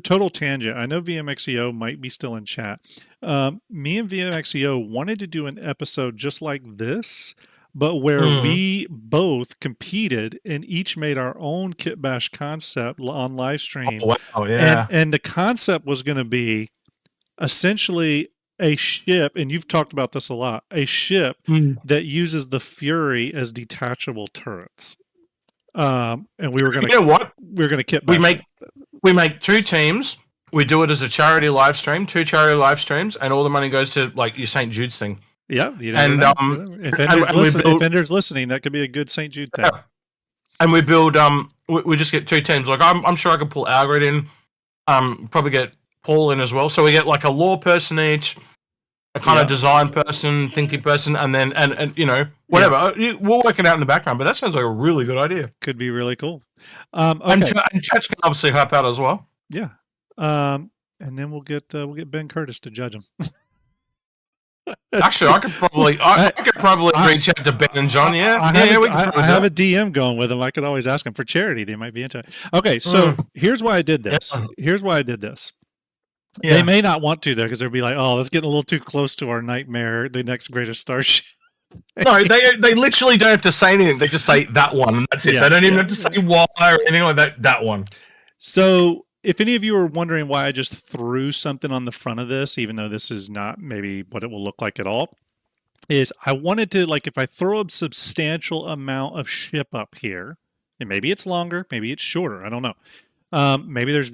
total tangent. I know VMXEO might be still in chat. Me and VMXEO wanted to do an episode just like this, but where we both competed and each made our own kit bash concept on live stream. Oh, wow, yeah. And the concept was going to be essentially a ship, and you've talked about this a lot, a ship that uses the Fury as detachable turrets. And we were going to, you know what? We're going to kit bash. We make 2 teams. We do it as a charity live stream, 2 charity live streams, and all the money goes to like your St. Jude's thing. Yeah, and if Ender's listening, that could be a good St. Jude thing. Yeah. And we build we just get 2 teams. Like I'm sure I could pull ARGO in, probably get Paul in as well. So we get like a lore person each, a kind of design person, thinking person, and then and you know whatever. We'll work it out in the background. But that sounds like a really good idea. Could be really cool. Okay. And Chach can obviously help out as well. Yeah. And then we'll get Ben Curtis to judge him. Actually, I could probably reach out to Ben and John. Yeah, I have a DM going with them. I could always ask them for charity. They might be into it. Okay, so here's why I did this. Yeah. They may not want to though, because they'll be like, "Oh, that's getting a little too close to our nightmare, the next greatest starship." No, they literally don't have to say anything. They just say that one, and that's it. They don't even have to say why or anything like that. That one. So, if any of you are wondering why I just threw something on the front of this, even though this is not maybe what it will look like at all, is I wanted to, like, if I throw a substantial amount of ship up here, and maybe it's longer, maybe it's shorter, I don't know. Maybe there's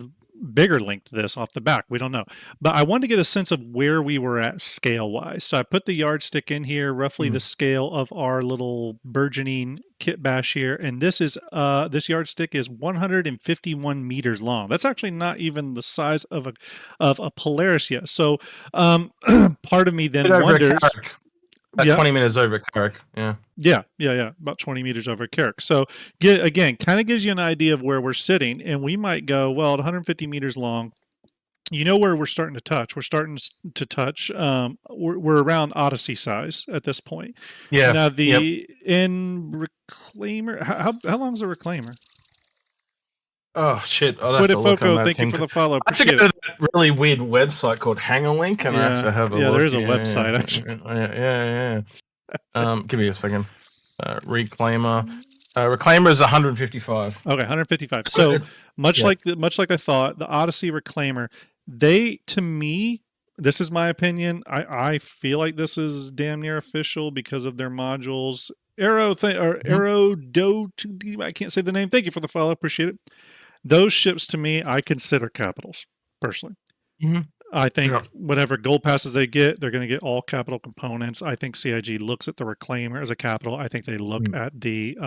bigger length to this off the back, we don't know. But I wanted to get a sense of where we were at scale-wise. So I put the yardstick in here, roughly the scale of our little burgeoning kit bash here, and this is this yardstick is 151 meters long. That's actually not even the size of a Polaris yet. So part of me then wonders. About 20 meters over Carrick. Yeah. About 20 meters over Carrick. So again, kind of gives you an idea of where we're sitting, and we might go, well, at 150 meters long, you know where we're starting to touch. We're starting to touch. We're around Odyssey size at this point. Yeah. Now in Reclaimer, how long is a Reclaimer? Oh shit! Foco, thank you for the follow. I think it's a really weird website called Hangerlink, and I have to have a look. Yeah, there is a website actually. Yeah. Give me a second. Reclaimer. Reclaimer is 155. Okay, 155. So much like I thought, the Odyssey Reclaimer. To me, this is my opinion. I feel like this is damn near official because of their modules. Arrow, I can't say the name. Thank you for the follow. Appreciate it. Those ships, to me, I consider capitals, personally. I think whatever gold passes they get, they're going to get all capital components. I think CIG looks at the Reclaimer as a capital. I think they look at the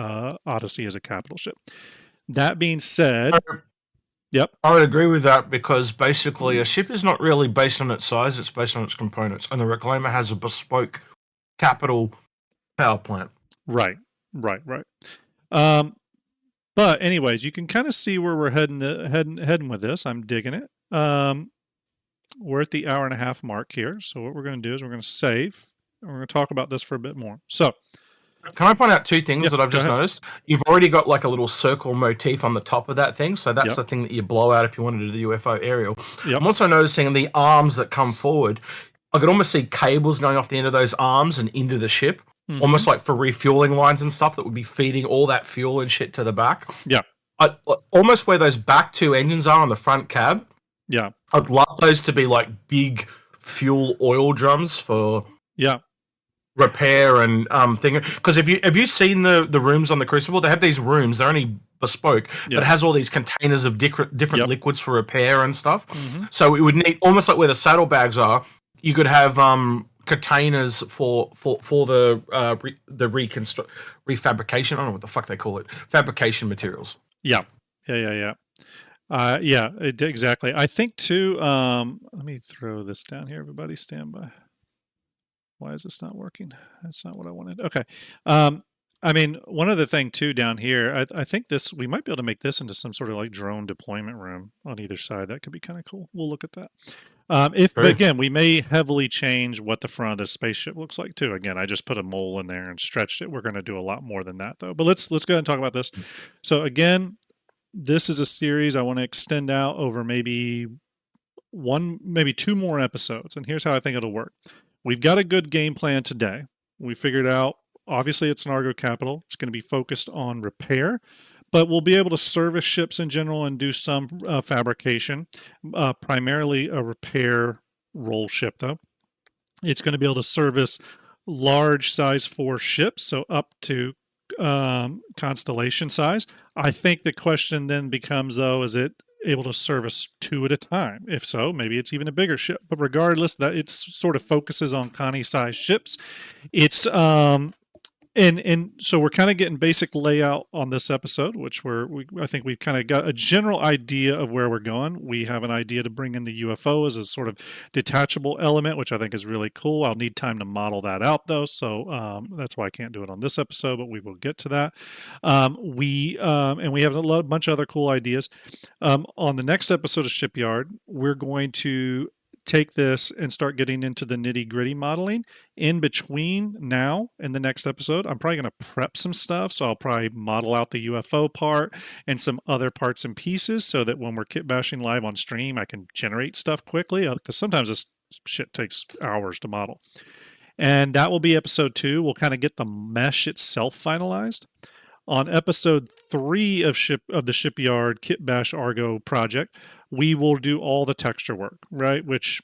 Odyssey as a capital ship. That being said, I would agree with that, because basically a ship is not really based on its size, it's based on its components. And the Reclaimer has a bespoke capital power plant. Right. But anyways, you can kind of see where we're heading with this. I'm digging it. We're at the 1.5 hour mark here. So what we're going to do is we're going to save, and we're going to talk about this for a bit more. So can I point out 2 things that I've just noticed? You've already got like a little circle motif on the top of that thing. So that's the thing that you blow out if you want to do the UFO aerial. I'm also noticing the arms that come forward. I could almost see cables going off the end of those arms and into the ship. Almost like for refueling lines and stuff that would be feeding all that fuel and shit to the back. Yeah. Almost where those back 2 engines are on the front cab. Yeah. I'd love those to be like big fuel oil drums for repair and thing. Because have you seen the rooms on the Crucible? They have these rooms. They're only bespoke, but it has all these containers of different liquids for repair and stuff. So we would need, almost like where the saddlebags are, you could have containers for the refabrication. I don't know what the fuck they call it. Fabrication materials. Yeah. Exactly. I think too. Let me throw this down here. Everybody, stand by. Why is this not working? That's not what I wanted. Okay. I mean, one other thing too down here. I think we might be able to make this into some sort of like drone deployment room on either side. That could be kind of cool. We'll look at that. But again, we may heavily change what the front of the spaceship looks like too. Again, I just put a mole in there and stretched it. We're going to do a lot more than that though. But let's go ahead and talk about this. So again, this is a series I want to extend out over maybe two more episodes. And here's how I think it'll work. We've got a good game plan today. We figured out, obviously, it's an ARGO capital. It's going to be focused on repair, but we'll be able to service ships in general and do some fabrication, primarily a repair role ship, though. It's going to be able to service large size 4 ships, so up to constellation size. I think the question then becomes, though, is it able to service 2 at a time? If so, maybe it's even a bigger ship. But regardless, that it sort of focuses on Connie-sized ships. It's and so we're kind of getting basic layout on this episode, which I think we've kind of got a general idea of where we're going. We have an idea to bring in the UFO as a sort of detachable element, which I think is really cool. I'll need time to model that out, though, so that's why I can't do it on this episode, but we will get to that. And we have a bunch of other cool ideas. On the next episode of Shipyard, we're going to take this and start getting into the nitty-gritty modeling. In between now and the next episode, I'm probably going to prep some stuff, so I'll probably model out the UFO part and some other parts and pieces so that when we're kit bashing live on stream, I can generate stuff quickly, because sometimes this shit takes hours to model. And that will be episode 2. We'll kind of get the mesh itself finalized. On episode 3 of the Shipyard Kit Bash ARGO project, we will do all the texture work, right? Which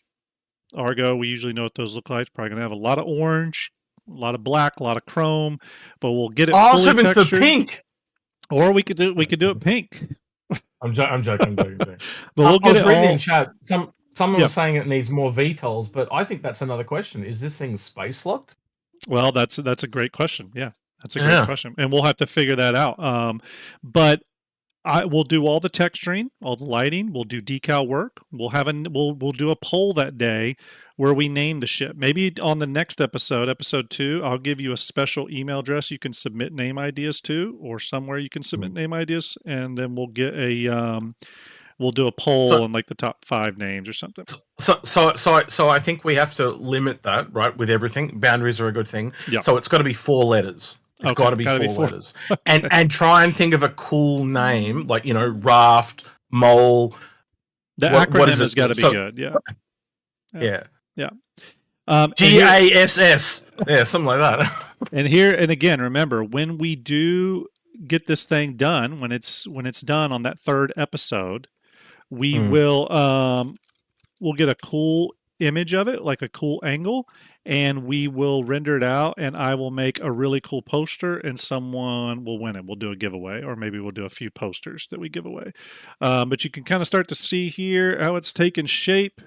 ARGO, we usually know what those look like. It's probably going to have a lot of orange, a lot of black, a lot of chrome, but we'll get it fully textured. For pink. Or we could do it pink. I'm joking. But we'll get it all in chat. Someone was saying it needs more VTOLs, but I think that's another question. Is this thing space locked? Well, that's a great question. Yeah. That's a great question, and we'll have to figure that out. But we'll do all the texturing, all the lighting. We'll do decal work. We'll do a poll that day where we name the ship. Maybe on the next episode 2, I'll give you a special email address you can submit name ideas to, or somewhere you can submit name ideas, and then we'll get we'll do a poll on like the top 5 names or something. So I think we have to limit that, right? With everything, boundaries are a good thing. Yep. So it's got to be 4 letters. It's got to be 4 letters. Okay. And try and think of a cool name, like, Raft, Mole. The acronym has got to be good. Yeah. GASS. Yeah, something like that. And again, remember, when we do get this thing done, when it's done on that 3rd episode, we will we'll get a cool image of it, like a cool angle, and we will render it out, and I will make a really cool poster, and someone will win it. We'll do a giveaway, or maybe we'll do a few posters that we give away. But you can kind of start to see here how it's taken shape.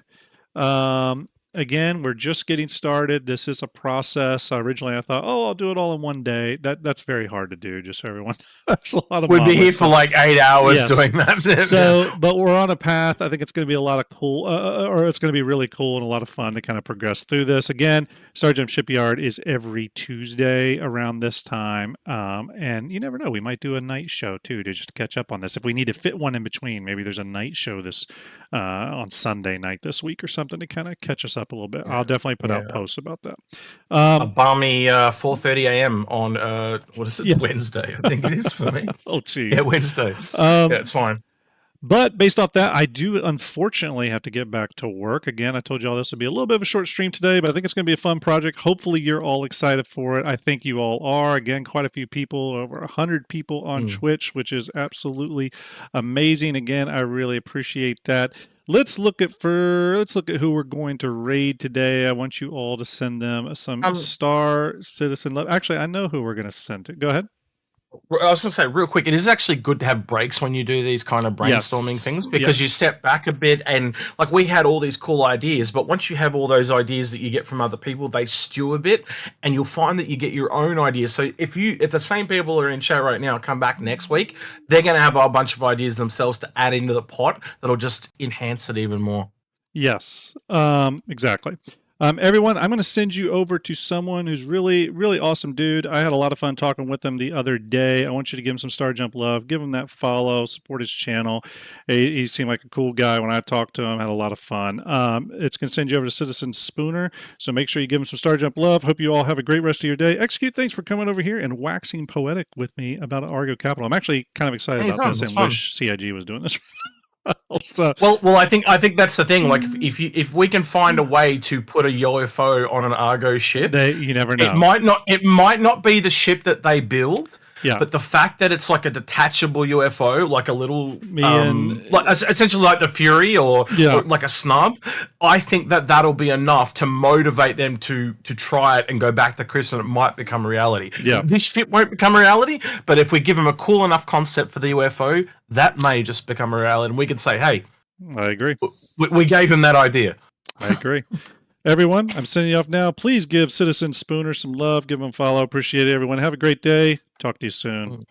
Again, we're just getting started. This is a process. Originally, I thought, I'll do it all in one day. That's very hard to do, just so everyone. There's a lot of We'd be here for like 8 hours doing that. So, but we're on a path. I think it's going to be a lot of cool, or it's going to be really cool and a lot of fun to kind of progress through this. Again, Starjump Shipyard is every Tuesday around this time. And you never know. We might do a night show, too, to just catch up on this. If we need to fit one in between, maybe there's a night show on Sunday night this week or something to kind of catch us up a little bit. I'll definitely put out posts about that. A balmy 4:30 a.m. on what is it? Wednesday, I think it is for me. Oh, geez. Yeah, Wednesday. Yeah, it's fine. But based off that, I do unfortunately have to get back to work. Again, I told you all this would be a little bit of a short stream today, but I think it's going to be a fun project. Hopefully you're all excited for it. I think you all are. Again, quite a few people, over 100 people on Twitch, which is absolutely amazing. Again, I really appreciate that. Let's look at who we're going to raid today. I want you all to send them some Star Citizen love. Actually, I know who we're going to send to. Go ahead. I was going to say real quick, it is actually good to have breaks when you do these kind of brainstorming things, because you step back a bit, and like we had all these cool ideas, but once you have all those ideas that you get from other people, they stew a bit, and you'll find that you get your own ideas. So if the same people are in chat right now come back next week, they're going to have a bunch of ideas themselves to add into the pot that'll just enhance it even more. Yes, exactly. Everyone, I'm going to send you over to someone who's really, really awesome dude. I had a lot of fun talking with him the other day. I want you to give him some Starjump love. Give him that follow. Support his channel. He seemed like a cool guy when I talked to him. Had a lot of fun. It's going to send you over to Citizen Spooner. So make sure you give him some Starjump love. Hope you all have a great rest of your day. Execute, thanks for coming over here and waxing poetic with me about ARGO Capital. I'm actually kind of excited about this and wish CIG was doing this. So, well, I think that's the thing. Like, if we can find a way to put a UFO on an Argo ship, you never know. It might not be the ship that they build. Yeah. But the fact that it's like a detachable UFO, like a little, like essentially like the Fury or like a snub, I think that'll be enough to motivate them to try it and go back to Chris, and it might become a reality. Yeah. This ship won't become a reality, but if we give them a cool enough concept for the UFO, that may just become a reality, and we can say, hey, I agree. We gave him that idea. I agree. Everyone, I'm sending you off now. Please give Citizen Spooner some love. Give him a follow. Appreciate it, everyone. Have a great day. Talk to you soon.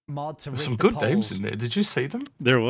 Mod to There's some good names in there. Did you see them? There was.